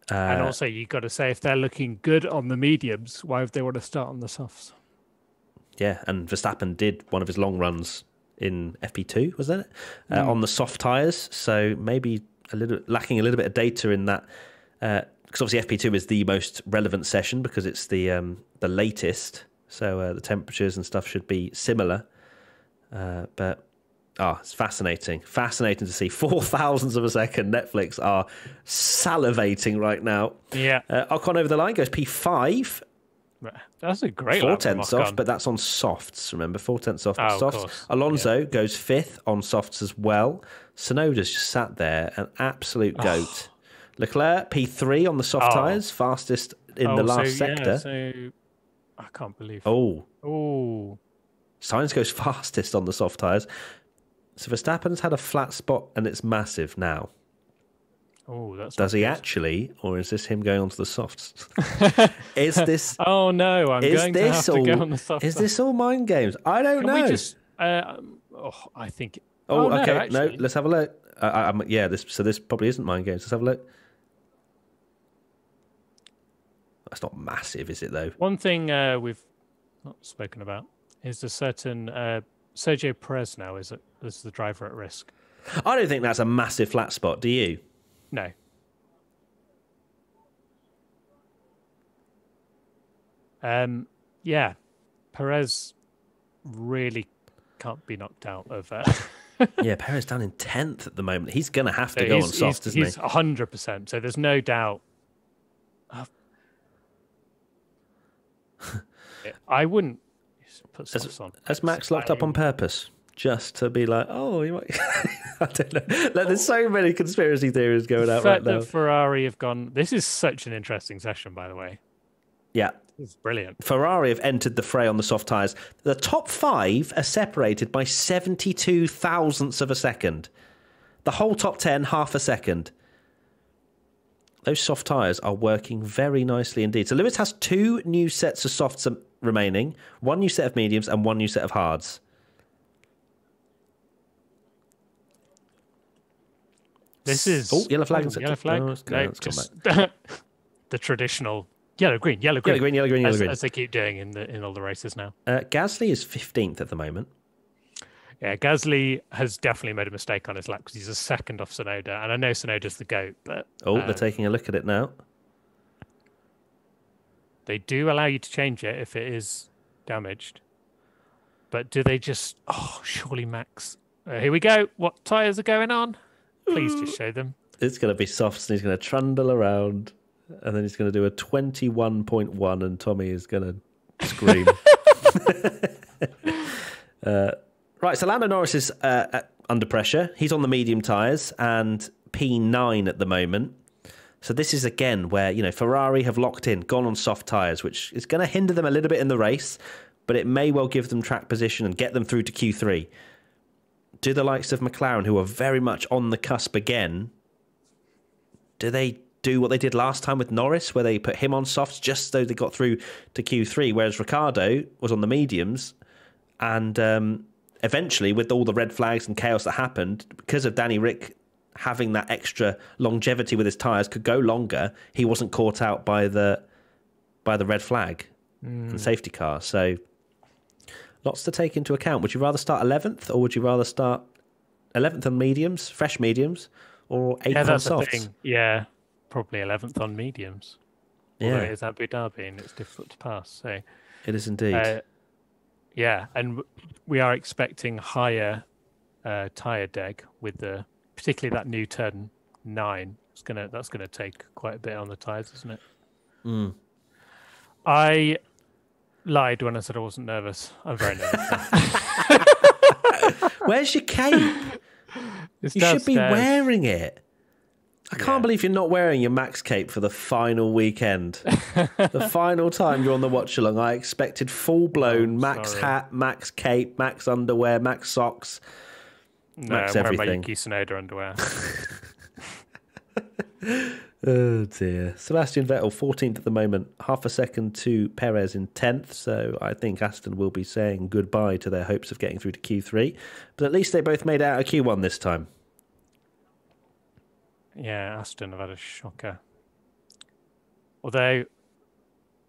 And also, you've got to say, if they're looking good on the mediums, why would they want to start on the softs? Yeah, and Verstappen did one of his long runs in FP2, was that it? On the soft tyres. So maybe lacking a little bit of data in that. Because obviously FP2 is the most relevant session because it's the latest. So the temperatures and stuff should be similar. But it's fascinating. Fascinating to see. 4,000ths of a second. Netflix are salivating right now. Yeah. Ocon over the line goes P5. That's a great 4/10 off, but that's on softs, remember? 4/10 off on softs. Alonso goes 5th on softs as well. Tsunoda's just sat there, an absolute goat. Leclerc, P3 on the soft tyres, fastest in the last sector. I can't believe. Oh. Sainz goes fastest on the soft tyres. So Verstappen's had a flat spot and it's massive now. Oh, that's. Does he actually, or is this him going onto the softs? Is this? Oh no, I'm going to have to go on the softs. Is this all mind games? I don't know. We just? I think. Okay. No, let's have a look. This probably isn't mind games. Let's have a look. That's not massive, is it though? One thing we've not spoken about is a certain Sergio Perez now is the driver at risk. I don't think that's a massive flat spot. Do you? No. Yeah, Perez really can't be knocked out of. Yeah, Perez down in 10th at the moment. He's going to have to go on soft, isn't he? He's 100%. So there's no doubt. I wouldn't put softs on. Has Max locked up on purpose? Just to be like, oh, you might. I don't know. There's so many conspiracy theories going out right now. The fact that Ferrari have gone. This is such an interesting session, by the way. Yeah. It's brilliant. Ferrari have entered the fray on the soft tyres. The top 5 are separated by 72 thousandths of a second. The whole top 10, half a second. Those soft tyres are working very nicely indeed. So Lewis has 2 new sets of softs remaining, 1 new set of mediums and 1 new set of hards. This is... yellow flag. Yellow flag. The traditional yellow, green. As they keep doing in all the races now. Gasly is 15th at the moment. Yeah, Gasly has definitely made a mistake on his lap because he's a second off Tsunoda. And I know Tsunoda's the GOAT, but... they're taking a look at it now. They do allow you to change it if it is damaged. But do they just... Oh, surely Max... here we go. What tyres are going on? Please just show them. It's going to be softs and he's going to trundle around and then he's going to do a 21.1 and Tommy is going to scream. Right, so Lando Norris is under pressure. He's on the medium tyres and P9 at the moment. So this is again where, Ferrari have locked in, gone on soft tyres, which is going to hinder them a little bit in the race, but it may well give them track position and get them through to Q3. Do the likes of McLaren, who are very much on the cusp again, do they do what they did last time with Norris, where they put him on softs just so they got through to Q3, whereas Ricciardo was on the mediums, and eventually, with all the red flags and chaos that happened, because of Danny Rick having that extra longevity with his tyres, could go longer, he wasn't caught out by the red flag and safety car. So... lots to take into account. Would you rather start 11th or would you rather start 11th on mediums, fresh mediums, or 8th on softs? Yeah, probably 11th on mediums. Yeah. Although it is Abu Dhabi and it's difficult to pass. So it is indeed. Yeah, and we are expecting higher tyre deg with particularly that new turn 9. That's gonna take quite a bit on the tyres, isn't it? I lied when I said I wasn't nervous. I'm very nervous. Where's your cape? You should be wearing it. I can't believe you're not wearing your Max cape for the final weekend. The final time you're on the Watchalong, I expected full-blown Max hat, Max cape, Max underwear, Max socks, Max everything. I'm wearing my Yuki Tsunoda underwear. Oh dear. Sebastian Vettel 14th at the moment, half a second to Perez in 10th, so I think Aston will be saying goodbye to their hopes of getting through to Q3, but at least they both made out of Q1 this time. Yeah, Aston have had a shocker. Although,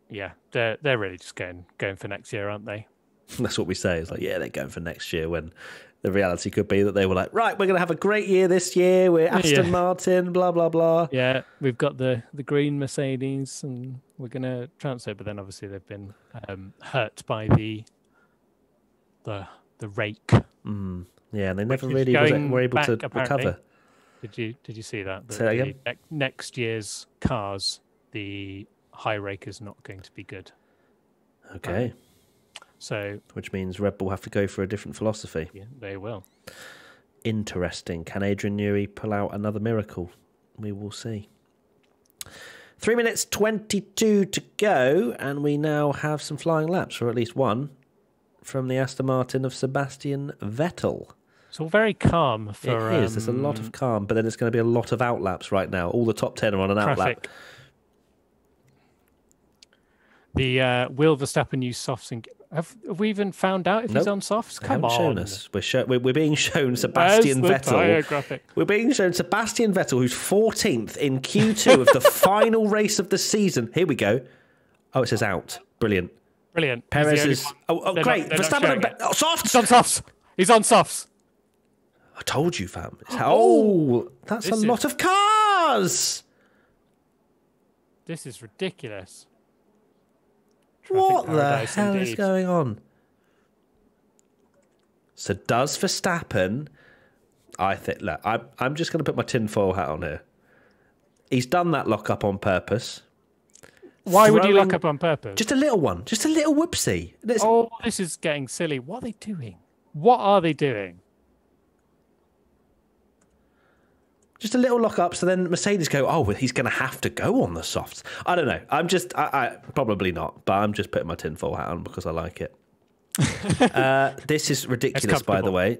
yeah, they're really just going for next year, aren't they? That's what we say. It's like, yeah, they're going for next year, when the reality could be that they were like, right, we're going to have a great year this year. We're Aston Martin, blah, blah, blah. Yeah, we've got the green Mercedes and we're going to transfer. But then obviously they've been hurt by the rake. Yeah, and they never really were able to recover. Did you see that? Say that again? Next year's cars, the high rake is not going to be good. Okay. Which means Red Bull have to go for a different philosophy. Yeah, they will. Interesting. Can Adrian Newey pull out another miracle? We will see. 3 minutes 22 to go, and we now have some flying laps, or at least one, from the Aston Martin of Sebastian Vettel. It's all very calm. It is. There's a lot of calm, but then it's going to be a lot of outlaps right now. All the top 10 are on an outlap. The will Verstappen use softs? Have we even found out if he's on softs? Come on. Shown us. We're being shown Sebastian Vettel. We're being shown Sebastian Vettel, who's 14th in Q2 of the final race of the season. Here we go. Oh, it says out. Brilliant. Perez is... Oh, great. Verstappen... Softs! He's on softs. He's on softs. I told you, fam. That's a lot of cars. This is ridiculous. What the hell is going on? So does Verstappen... I think... Look, I'm just going to put my tinfoil hat on here. He's done that lock-up on purpose. Why would he lock up on purpose? Just a little one. Just a little whoopsie. This is getting silly. What are they doing? What are they doing? Just a little lock-up, so then Mercedes go, oh, well, he's going to have to go on the softs. I don't know. I probably not, but I'm just putting my tinfoil hat on because I like it. This is ridiculous, by the way.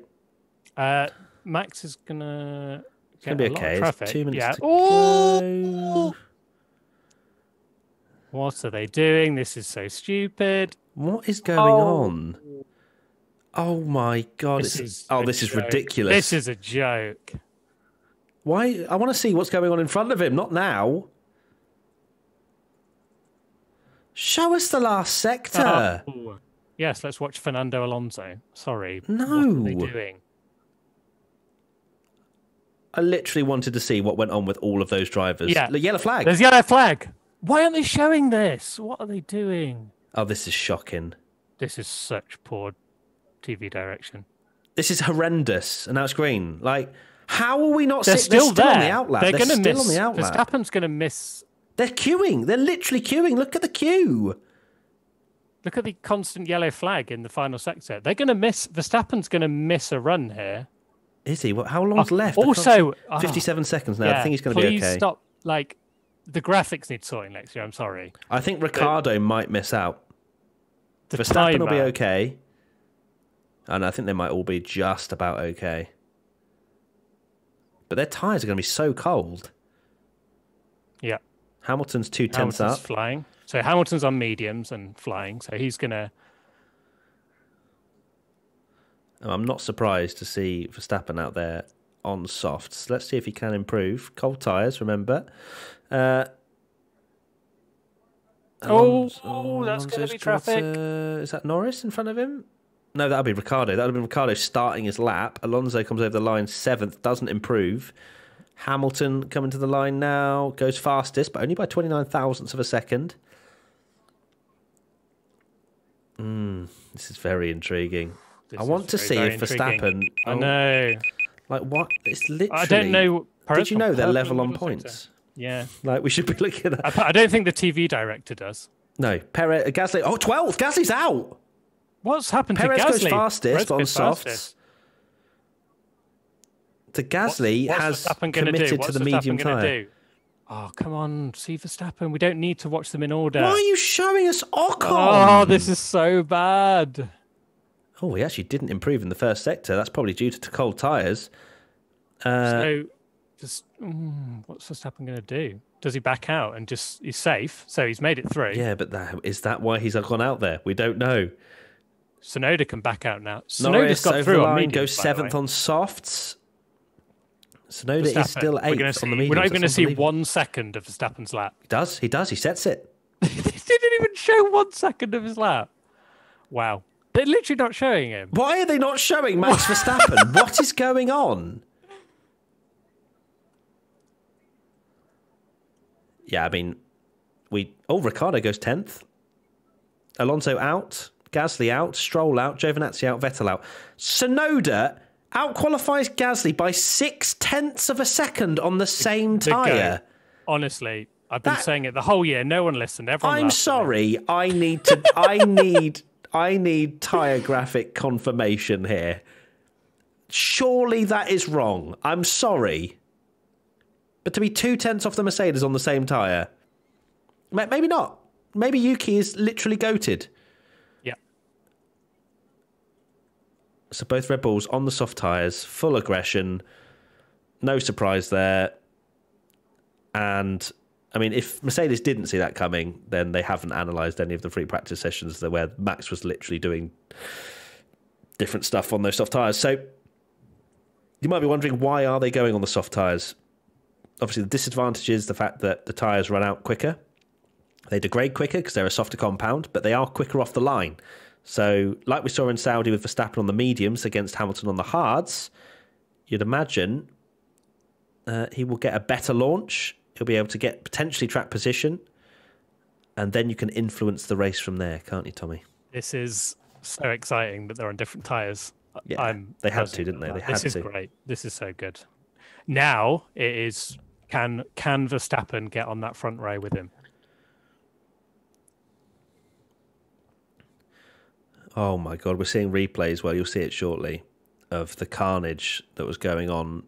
Max is going to... It's going to be okay. It's 2 minutes to go. What are they doing? This is so stupid. What is going on? Oh, my God. This is ridiculous. This is a joke. Why? I want to see what's going on in front of him, not now. Show us the last sector. Yes, let's watch Fernando Alonso. Sorry. No. What are they doing? I literally wanted to see what went on with all of those drivers. Yeah. The yellow flag. There's yellow flag. Why aren't they showing this? What are they doing? Oh, this is shocking. This is such poor TV direction. This is horrendous. And now it's green. Like... How are we not... They're still there. On the outlap. They're still miss, on the outlap. Verstappen's going to miss... They're queuing. They're literally queuing. Look at the queue. Look at the constant yellow flag in the final sector. They're going to miss... Verstappen's going to miss a run here. Is he? How long's left? Also... 57 seconds now. I think he's going to be okay. Please stop. Like, the graphics need sorting next year. I'm sorry. I think Ricciardo might miss out. Verstappen will be okay. And I think they might all be just about okay. But their tyres are going to be so cold. Yeah. Hamilton's 2/10 up. Flying. So Hamilton's on mediums and flying. So he's going to... I'm not surprised to see Verstappen out there on softs. Let's see if he can improve. Cold tyres, remember. That's going to be traffic. Is that Norris in front of him? No, that would be Ricciardo. That would have been Ricciardo starting his lap. Alonso comes over the line 7th, doesn't improve. Hamilton coming to the line now, goes fastest, but only by 29 thousandths of a second. This is very intriguing. I want to see if Verstappen... I know. Like, what? It's literally... I don't know... Did you know they're level on points? Yeah. Like, we should be looking at... I don't think the TV director does. No. Gasly... Oh, 12th! Gasly's out! What's happened to Gasly? Perez goes fastest on softs. To Gasly has committed to the medium tyre. Oh, come on, see Verstappen. We don't need to watch them in order. Why are you showing us Ocon? Oh, this is so bad. Oh, he actually didn't improve in the first sector. That's probably due to cold tyres. What's Verstappen going to do? Does he back out and he's safe? So he's made it through. Yeah, but is that why he's gone out there? We don't know. Sonoda can back out now. Norris got through the line, goes 7th on softs. Sonoda is still 8th on the mediums. We're not even going to see 1 second of Verstappen's lap. He does. He sets it. They didn't even show 1 second of his lap. Wow. They're literally not showing him. Why are they not showing Max Verstappen? What is going on? Yeah, I mean, Ricciardo goes 10th. Alonso out. Gasly out, Stroll out, Giovinazzi out, Vettel out. Sonoda outqualifies Gasly by 0.6 of a second on the same tyre. Honestly, I've been saying it the whole year. No one listened. Everyone I'm sorry. I need tyre graphic confirmation here. Surely that is wrong. I'm sorry. But to be 0.2 off the Mercedes on the same tyre. Maybe not. Maybe Yuki is literally goated. Yeah. So both Red Bulls on the soft tyres, full aggression, no surprise there. And, I mean, if Mercedes didn't see that coming, then they haven't analysed any of the free practice sessions where Max was literally doing different stuff on those soft tyres. So you might be wondering, why are they going on the soft tyres? Obviously, the disadvantage is the fact that the tyres run out quicker. They degrade quicker because they're a softer compound, but they are quicker off the line. So, like we saw in Saudi with Verstappen on the mediums against Hamilton on the hards, you'd imagine he will get a better launch. He'll be able to get potentially track position, and then you can influence the race from there, can't you, Tommy? This is so exciting that they're on different tyres. Yeah, they had to, didn't they? This is great. This is so good. Now it is, can Verstappen get on that front row with him? Oh my God, we're seeing replays, well, you'll see it shortly, of the carnage that was going on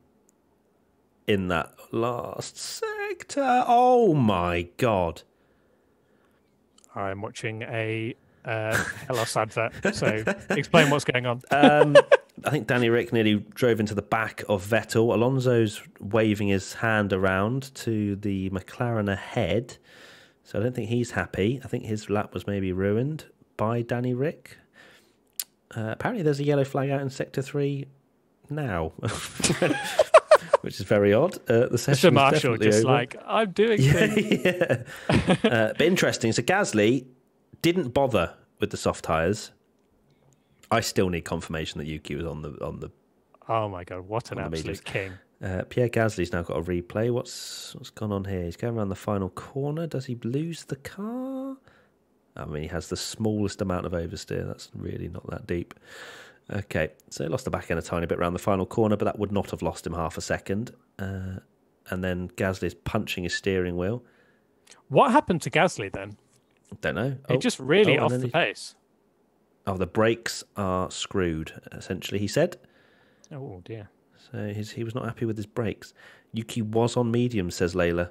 in that last sector. Oh my God. I'm watching a Hellas advert, so explain what's going on. I think Danny Rick nearly drove into the back of Vettel. Alonso's waving his hand around to the McLaren ahead, so I don't think he's happy. I think his lap was maybe ruined by Danny Rick. Apparently there's a yellow flag out in Sector 3 now, which is very odd. The session Mr. Marshall just over. Like, I'm doing things. Yeah. But interesting. So Gasly didn't bother with the soft tyres. I still need confirmation that Yuki was on the. Oh my God! What an absolute king! Pierre Gasly's now got a replay. What's gone on here? He's going around the final corner. Does he lose the car? I mean, he has the smallest amount of oversteer. That's really not that deep. Okay, so he lost the back end a tiny bit around the final corner, but that would not have lost him half a second. And then Gasly's punching his steering wheel. What happened to Gasly then? Don't know. He just really off the pace. Oh, the brakes are screwed, essentially, he said. Oh, dear. So he was not happy with his brakes. Yuki was on medium, says Layla.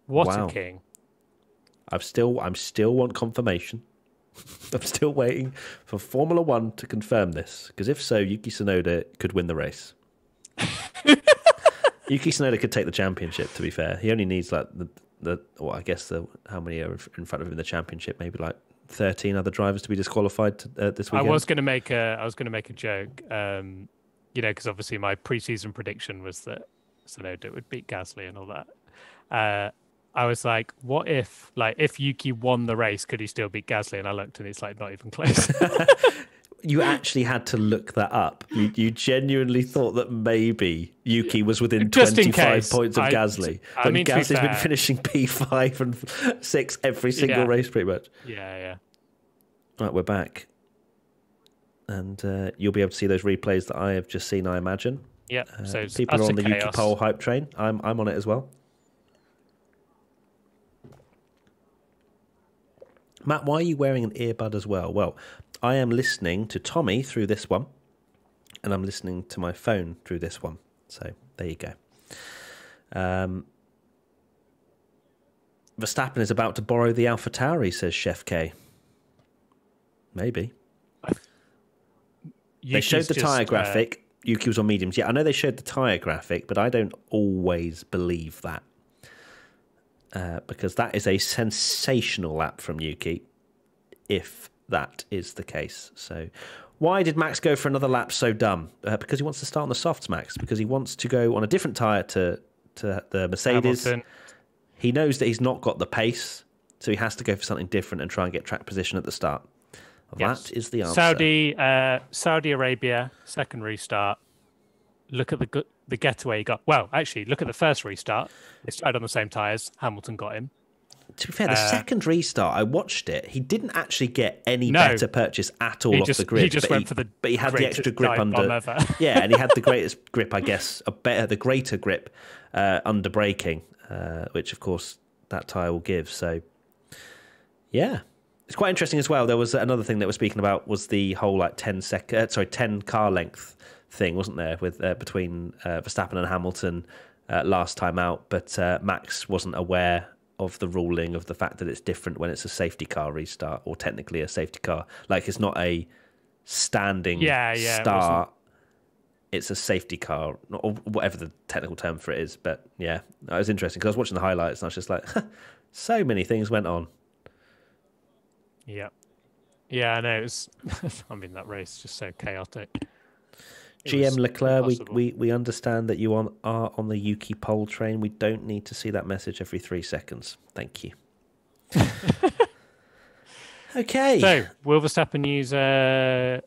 What a king. I'm still want confirmation. I'm still waiting for Formula One to confirm this, because if so, Yuki Tsunoda could win the race. Yuki Tsunoda could take the championship, to be fair. He only needs like how many are in front of him in the championship? Maybe like 13 other drivers to be disqualified this weekend. I was going to make a joke, because obviously my preseason prediction was that Tsunoda would beat Gasly and all that. I was like, what if Yuki won the race, could he still beat Gasly? And I looked, and it's like not even close. You actually had to look that up. You genuinely thought that maybe Yuki was within 25 points of Gasly. When Gasly's been finishing P5 and 6 every single race, pretty much. Yeah. Right, we're back. And you'll be able to see those replays that I have just seen, I imagine. Yeah. So people are on the Yuki Pole hype train. I'm on it as well. Matt, why are you wearing an earbud as well? Well, I am listening to Tommy through this one, and I'm listening to my phone through this one. So there you go. Verstappen is about to borrow the AlphaTauri, says Chef K. Maybe. They showed the tyre graphic. Yuki was on mediums. Yeah, I know they showed the tyre graphic, but I don't always believe that. Because that is a sensational lap from Yuki, if that is the case. So why did Max go for another lap so dumb? Because he wants to start on the softs, Max. Because he wants to go on a different tyre to the Mercedes. Hamilton. He knows that he's not got the pace, so he has to go for something different and try and get track position at the start. Yes. That is the answer. Saudi Arabia, second restart. Look at the getaway he got. Well, actually, look at the first restart. They started on the same tyres. Hamilton got him. To be fair, the second restart, I watched it. He didn't actually get any better purchase at all off the grid. He just went for but he had the extra grip under. Yeah, and he had the greatest grip, I guess, the greater grip under braking, which of course that tyre will give. So, yeah. It's quite interesting as well. There was another thing that we're speaking about was the whole like 10 car length thing, wasn't there, with between Verstappen and Hamilton last time out, but Max wasn't aware of the ruling of the fact that it's different when it's a safety car restart, or technically a safety car. Like, it's not a standing start. It's a safety car, or whatever the technical term for it is. But yeah, that was interesting because I was watching the highlights and I was just like, so many things went on. Yeah. Yeah, I know. It was, I mean, that race is just so chaotic. GM Leclerc, we understand that you are on the Yuki pole train. We don't need to see that message every 3 seconds. Thank you. Okay. So, will Verstappen use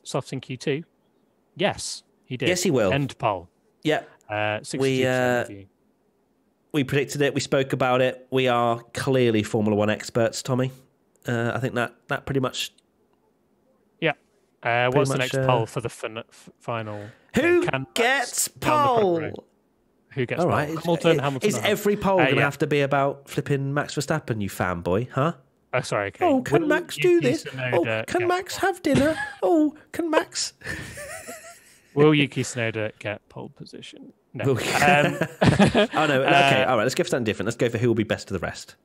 softs in Q2? Yes, he did. Yes, he will. End pole. Yeah. 62% we predicted it. We spoke about it. We are clearly Formula One experts, Tommy. I think that pretty much... what's the next poll for the final? Who gets pole? Who gets pole? Hamilton. Is every poll going to have to be about flipping Max Verstappen, you fanboy, huh? Oh, sorry, okay. Oh, can Max do this? Oh, can Max have dinner? Oh, can Max... Will Yuki Tsunoda get pole position? No. Oh, no. Okay, all right, let's go for something different. Let's go for who will be best of the rest.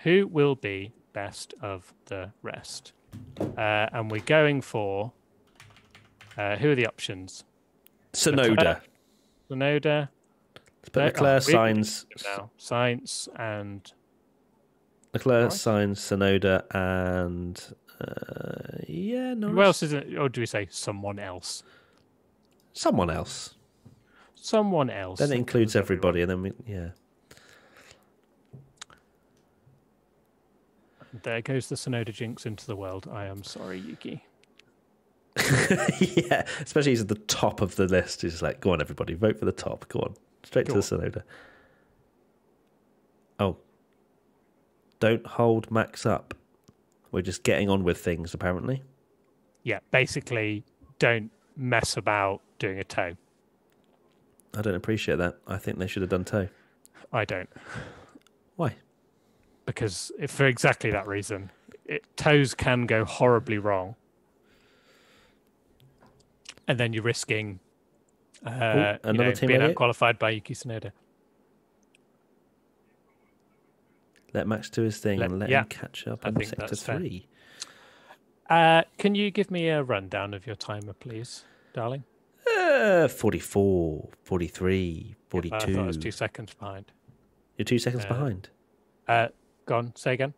Who will be best of the rest? And we're going for... who are the options? Tsunoda. Tsunoda. Let's put Leclerc, Sainz. Sainz and... Leclerc, Sainz, Tsunoda, and... Norris. Who else is it? Or do we say someone else? Someone else. Someone else. Then it includes everybody, and then There goes the Tsunoda jinx into the world. I am sorry, Yuki. Yeah, especially he's at the top of the list. He's like, go on, everybody, vote for the top. Go on, straight to the Tsunoda. Oh, don't hold Max up. We're just getting on with things, apparently. Yeah, basically, don't mess about doing a toe. I don't appreciate that. I think they should have done toe. I don't. Why? Because for exactly that reason. Toes can go horribly wrong. And then you're risking being outqualified by Yuki Tsunoda. Let Max do his thing and let him catch up in Sector 3. Can you give me a rundown of your timer, please, darling? 44, 43, 42. I thought I was 2 seconds behind. You're 2 seconds behind? Go on, say again.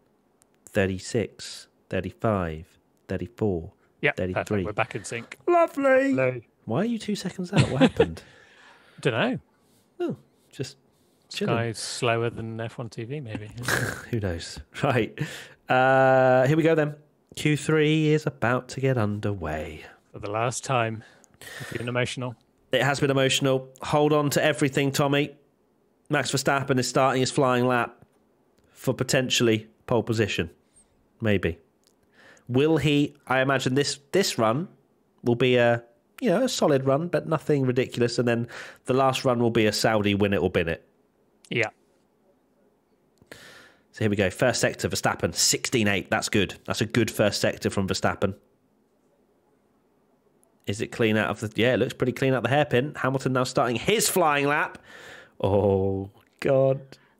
36, 35, 34, yeah, 33. Perfect. We're back in sync. Lovely. Hello. Why are you 2 seconds out? What happened? Don't know. Oh, just Sky's slower than F1 TV, maybe. Who knows? Right. Here we go then. Q3 is about to get underway. For the last time. It's been emotional. It has been emotional. Hold on to everything, Tommy. Max Verstappen is starting his flying lap for potentially pole position. Maybe. Will he? I imagine this run will be a solid run, but nothing ridiculous. And then the last run will be a Saudi win it or bin it. Yeah. So here we go. First sector, Verstappen, 16.8. That's good. That's a good first sector from Verstappen. Is it clean out of the... Yeah, it looks pretty clean out the hairpin. Hamilton now starting his flying lap. Oh, God.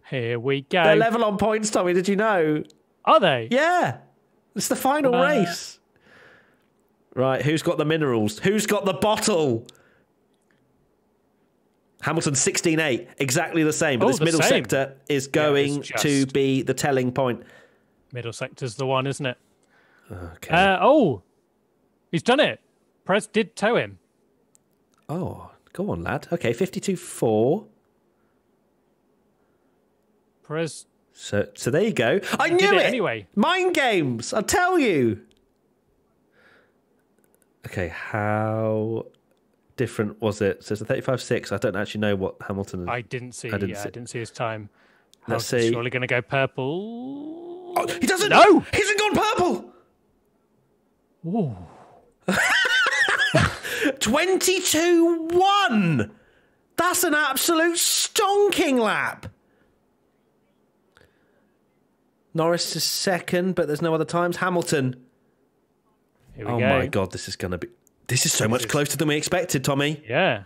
Here we go. They're level on points, Tommy. Did you know? Are they? Yeah. It's the final race. Right, who's got the minerals? Who's got the bottle? Hamilton 16.8. Exactly the same. But this middle sector is going to be the telling point. Middle sector's the one, isn't it? Okay. He's done it. Prez did tow him. Oh, go on, lad. Okay, 52.4. Perez. So there you go. I knew it anyway. Mind games. I tell you. Okay, how different was it? So it's a 35.6. I don't actually know what Hamilton. I didn't see his time. Let's see. Surely going to go purple. Oh, he doesn't. No, he hasn't gone purple. Ooh. 22.1. That's an absolute stonking lap. Norris is second, but there's no other times. Hamilton. Here we go. My God, this is going to be... This is so much closer than we expected, Tommy. Yeah.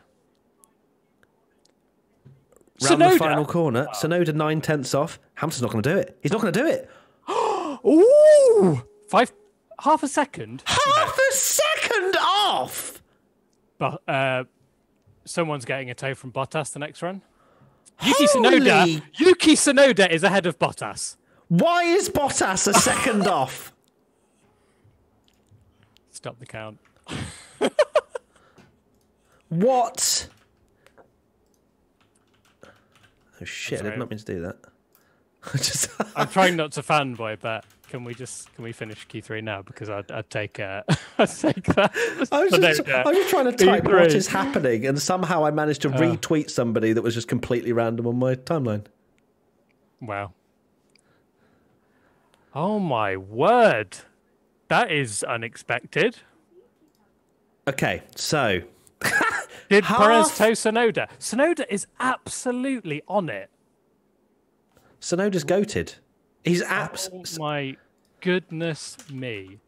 round the final corner. Tsunoda 9/10 off. Hamilton's not going to do it. He's not going to do it. Ooh! Half a second? Half a second off! But someone's getting a tow from Bottas the next run. Yuki Tsunoda is ahead of Bottas. Why is Bottas a second off? Stop the count. What? Oh shit! I did not mean to do that. I'm trying not to fanboy, but can we finish Q3 now? Because I'd take that. I was just trying to type Q3. what is happening, and somehow I managed to retweet somebody that was just completely random on my timeline. Wow. Oh my word. That is unexpected. Okay, so did Perez tow Tsunoda? Tsunoda is absolutely on it. Tsunoda's goated. He's Oh my goodness me.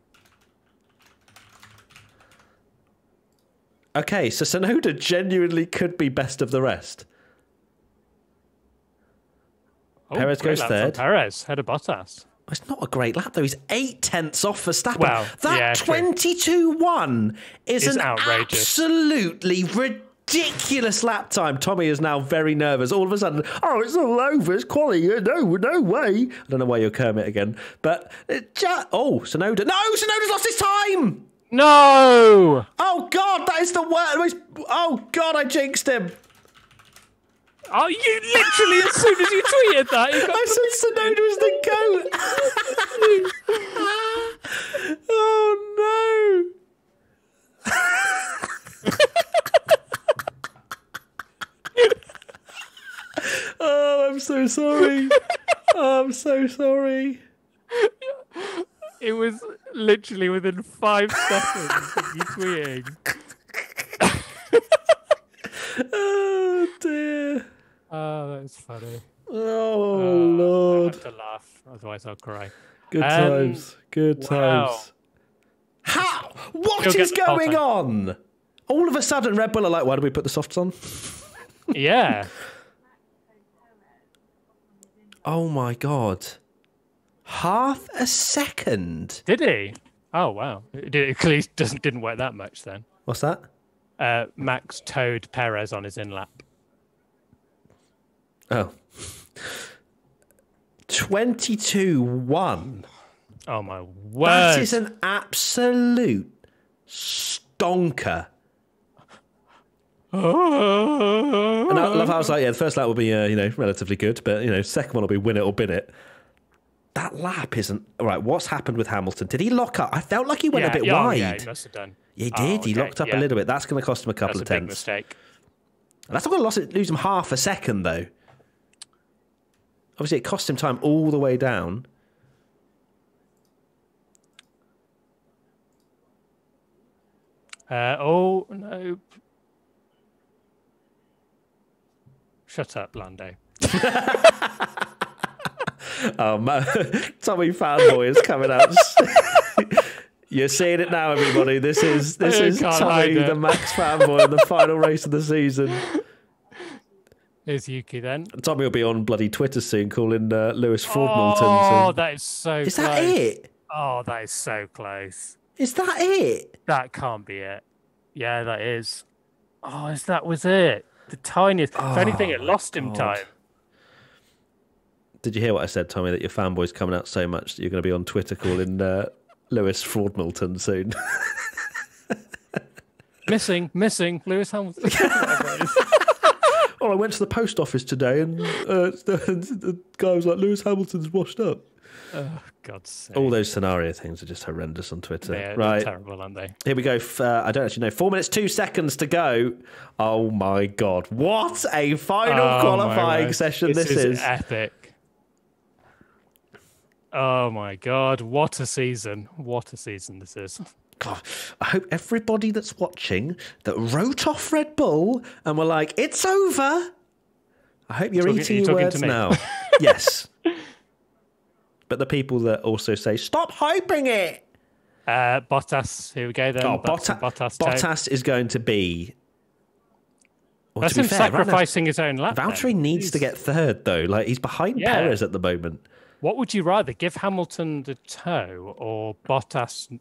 Okay, so Tsunoda genuinely could be best of the rest. Perez goes third. Perez, head of Bottas. It's not a great lap, though. He's 8/10 off Verstappen. Wow, that 22-1 is an outrageous. Absolutely ridiculous lap time. Tommy is now very nervous. All of a sudden, it's all over. It's quality. No way. I don't know why you're Kermit again. But, Tsunoda. No, Tsunoda's lost his time. No. Oh, God, that is the worst. Oh, God, I jinxed him. Oh, you literally, as soon as you tweeted that, I said Tsunoda was the goat. Oh no! Oh, I'm so sorry. I'm so sorry. It was literally within 5 seconds of you tweeting. Oh dear. Oh, that's funny. Oh Lord. I have to laugh, otherwise I'll cry. Good times. Good times. How? What is going on? All of a sudden, Red Bull are like, why do we put the softs on? Yeah. Oh my God. Half a second. Did he? Oh wow. It clearly didn't work that much then. What's that? Max towed Perez on his in-lap. Oh. 22-1. Oh my word. That is an absolute stonker. And I love how I was like, the first lap will be, relatively good, but, second one will be win it or bin it. That lap isn't... All right, what's happened with Hamilton? Did he lock up? I felt like he went a bit wide. Yeah, he must have done. Yeah, he did. He locked up a little bit. That's going to cost him a couple of tenths. That's a big mistake. That's not going to lose him half a second, though. Obviously, it cost him time all the way down. Oh, no. Shut up, Lando. Oh, man. Tommy fanboy is coming out. You're seeing it now, everybody. This is Tommy, the Max fanboy, in the final race of the season. Here's Yuki then. Tommy will be on bloody Twitter soon calling Lewis Fraudmilton. Oh, that is so close. Is that it? Oh, that is so close. Is that it? That can't be it. Yeah, that is. Oh, that was it. The tiniest. If anything, it lost him time. Did you hear what I said, Tommy, that your fanboy's coming out so much that you're going to be on Twitter calling Lewis Fraudmilton soon? Missing Lewis Hamilton. I went to the post office today and the guy was like, Lewis Hamilton's washed up. Oh, God's sake. All those scenario things are just horrendous on Twitter. Yeah, right. They're terrible, aren't they? Here we go. I don't actually know. 4 minutes, 2 seconds to go. Oh, my God. What a final qualifying session this is. Epic. Oh, my God. What a season. What a season this is. God, I hope everybody that's watching that wrote off Red Bull and were like, it's over. I hope you're eating your words now. Yes. But the people that also say, stop hyping it. Bottas, here we go then. Bottas is going to be Well, That's to be him fair, sacrificing his own lap. Valtteri needs to get third, though. Like, he's behind Perez at the moment. What would you rather, give Hamilton the toe or Bottas?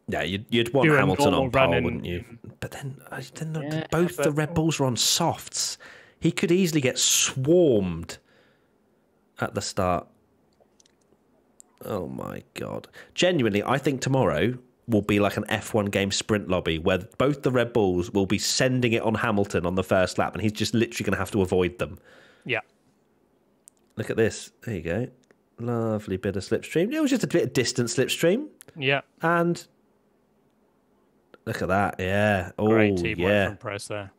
Yeah, you'd want Hamilton on pole, wouldn't you? But then both the Red Bulls are on softs. He could easily get swarmed at the start. Oh, my God. Genuinely, I think tomorrow will be like an F1 game sprint lobby where both the Red Bulls will be sending it on Hamilton on the first lap, and he's just literally going to have to avoid them. Yeah. Look at this. There you go. Lovely bit of slipstream. It was just a bit of distant slipstream. Yeah. And look at that. Yeah. Oh, great teamwork from Press there.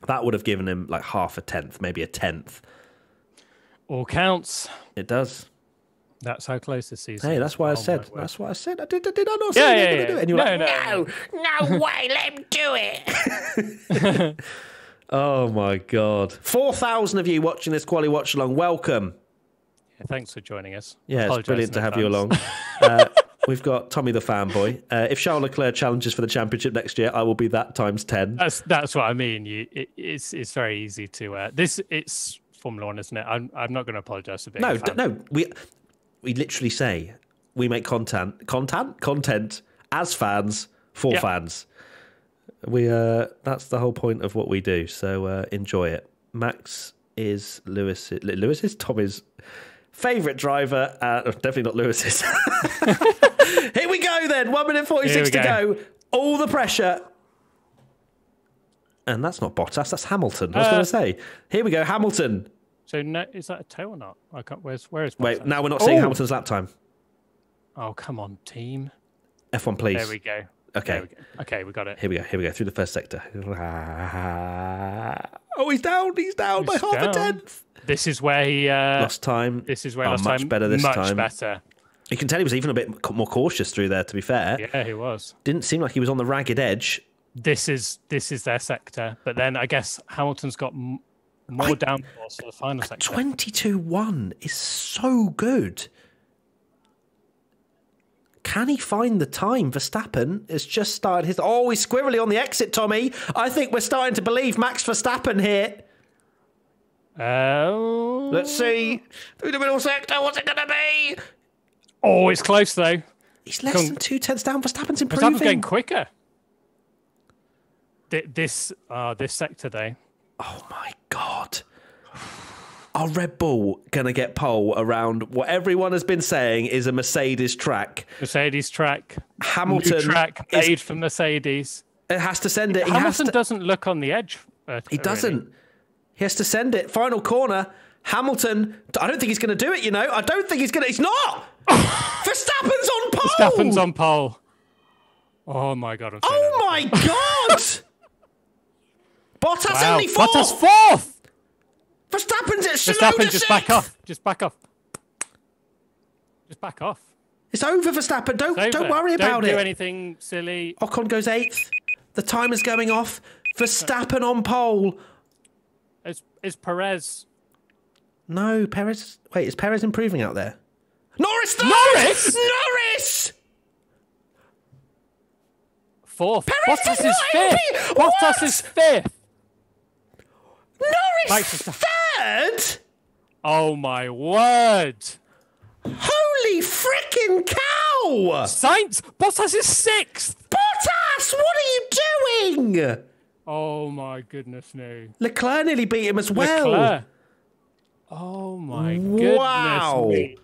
That would have given him like half a tenth, maybe a tenth. All counts. It does. That's how close this season. Hey, that's why I said. That's what I said. Did I not say they were going to do it? And you were no way, let him do it. Oh my God! 4,000 of you watching this Quali Watch Along. Welcome. Yeah, thanks for joining us. Yeah, it's brilliant to have you along. We've got Tommy the fanboy. If Charles Leclerc challenges for the championship next year, I will be that times 10. That's what I mean. It's very easy to. It's Formula One, isn't it? I'm not going to apologise for being. No. We literally say we make content as fans for fans. That's the whole point of what we do. So enjoy it. Max is Lewis's Tommy's favourite driver. Definitely not Lewis's. Here we go then. 1 minute 46 to go. All the pressure. And that's not Bottas. That's Hamilton. I was going to say. Here we go. Hamilton. So no, is that a toe or not? I can't. Where is Bottas? Wait, now we're not seeing Hamilton's lap time. Oh, come on, team. F1, please. There we go. Okay. Okay, we got it. Here we go. Through the first sector. Oh, he's down. He's down by half a tenth. This is where he lost time. This is where lost time. Much better this time. Much better. You can tell he was even a bit more cautious through there, to be fair. Yeah, he was. Didn't seem like he was on the ragged edge. This is their sector, but then I guess Hamilton's got more downforce for the final sector. 22-1 is so good. Can he find the time? Verstappen has just started his... Oh, he's squirrely on the exit, Tommy. I think we're starting to believe Max Verstappen here. Let's see. Through the middle sector, what's it going to be? Oh, it's close, though. He's less than 2 tenths down. Verstappen's improving. Verstappen's getting quicker. This sector, though. Oh, my God. Are Red Bull going to get pole around what everyone has been saying is a Mercedes track? Mercedes track. Hamilton. New track made for Mercedes. It has to send it. Hamilton doesn't look on the edge. He doesn't. Really. He has to send it. Final corner. Hamilton. I don't think he's going to do it, you know. I don't think he's going to. He's not. Verstappen's on pole. Verstappen's on pole. Oh, my God. Oh, my God. Bottas only fourth. Bottas fourth. Verstappen, just back off. Just back off. Just back off. It's over, Verstappen. Don't worry about it. Don't do anything silly. Ocon goes 8th. The timer's going off. Verstappen on pole. Is Perez? No, Perez. Wait, is Perez improving out there? Norris! Fourth. Bottas is fifth. Bottas is fifth. Norris third? Oh, my word. Holy freaking cow! Sainz, Bottas is sixth. Bottas, what are you doing? Oh, my goodness me. Leclerc nearly beat him as well. Leclerc. Oh, my goodness me.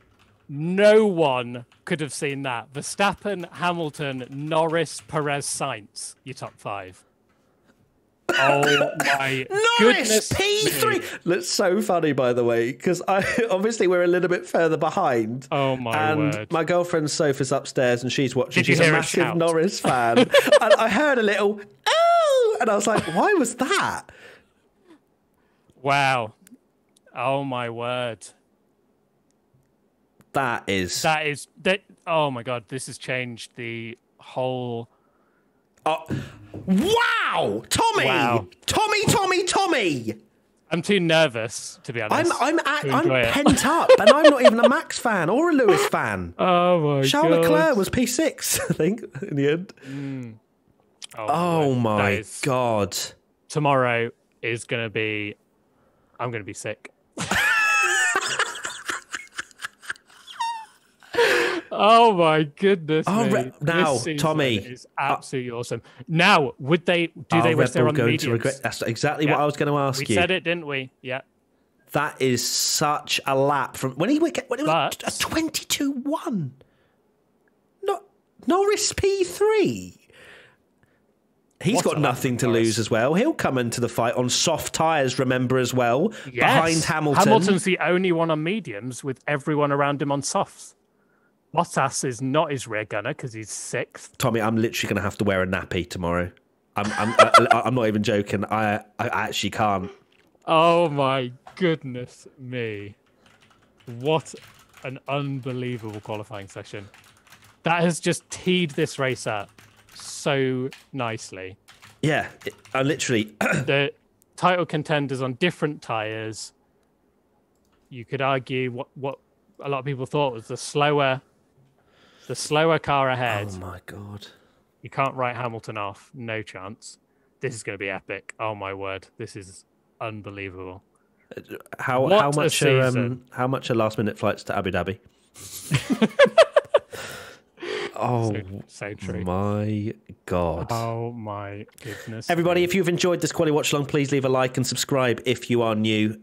No one could have seen that. Verstappen, Hamilton, Norris, Perez, Sainz. Your top 5. Oh my Norris goodness P3. That's so funny, by the way, because obviously we're a little bit further behind. Oh my word! And my girlfriend Sophie's upstairs and she's watching. She's a massive Norris fan, and I heard a little "oh," and I was like, "Why was that?" Wow! Oh my word! That is. Oh my God! This has changed the whole. Wow! Tommy! Wow. Tommy! I'm too nervous, to be honest. I'm pent up, and I'm not even a Max fan or a Lewis fan. Oh my God. Charles Leclerc was P6, I think, in the end. Oh my God. Tomorrow is going to be... I'm going to be sick. Oh my goodness! Now, Tommy, is absolutely awesome. Now, do they risk their on the mediums? That's exactly what I was going to ask you. We said it, didn't we? Yeah. That is such a lap from when it was a 22-1. Not Norris P3. He's got nothing to lose as well. He'll come into the fight on soft tyres, remember, as well, behind Hamilton. Hamilton's the only one on mediums with everyone around him on softs. Bottas is not his rear gunner because he's 6th. Tommy, I'm literally going to have to wear a nappy tomorrow. I'm not even joking. I actually can't. Oh my goodness me. What an unbelievable qualifying session. That has just teed this race up so nicely. Yeah, literally. The title contenders on different tyres. You could argue what a lot of people thought was the slower car ahead. Oh my God. You can't write Hamilton off. No chance. This is going to be epic. Oh my word. This is unbelievable. How much are last minute flights to Abu Dhabi? Oh, so true. My God. Oh, my goodness. Everybody, if you've enjoyed this Quali Watch Along, please leave a like and subscribe if you are new.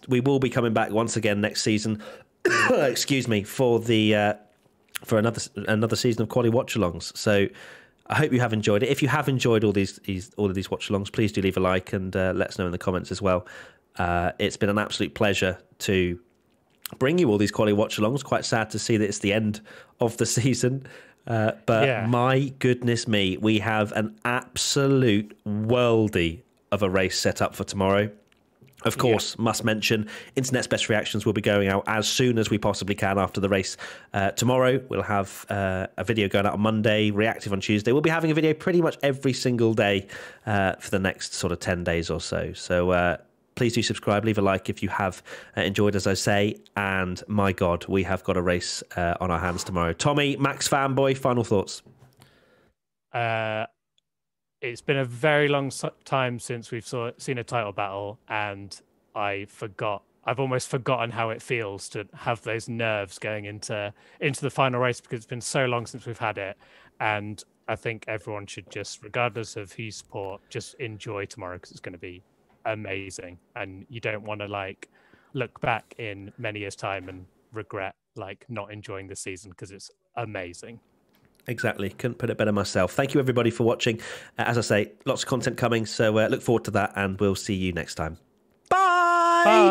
We will be coming back once again next season. Excuse me, for another season of Quali Watch Alongs. So I hope you have enjoyed it. If you have enjoyed all of these Watch Alongs, please do leave a like and let us know in the comments as well. It's been an absolute pleasure to bring you all these Quali Watch Alongs. Quite sad to see that it's the end of the season. But my goodness me, we have an absolute worldie of a race set up for tomorrow. Of course, must mention, Internet's Best Reactions will be going out as soon as we possibly can after the race. Tomorrow, we'll have a video going out on Monday, reactive on Tuesday. We'll be having a video pretty much every single day for the next sort of 10 days or so. So please do subscribe, leave a like if you have enjoyed, as I say. And my God, we have got a race on our hands tomorrow. Tommy, Max fanboy, final thoughts? It's been a very long time since we've seen a title battle, and I've almost forgotten how it feels to have those nerves going into the final race, because it's been so long since we've had it. And I think everyone should just, regardless of who you support, just enjoy tomorrow, because it's going to be amazing. And you don't want to look back in many years' time and regret not enjoying the season, because it's amazing. Exactly. Couldn't put it better myself. Thank you, everybody, for watching. As I say, lots of content coming, so look forward to that, and we'll see you next time. Bye! Bye!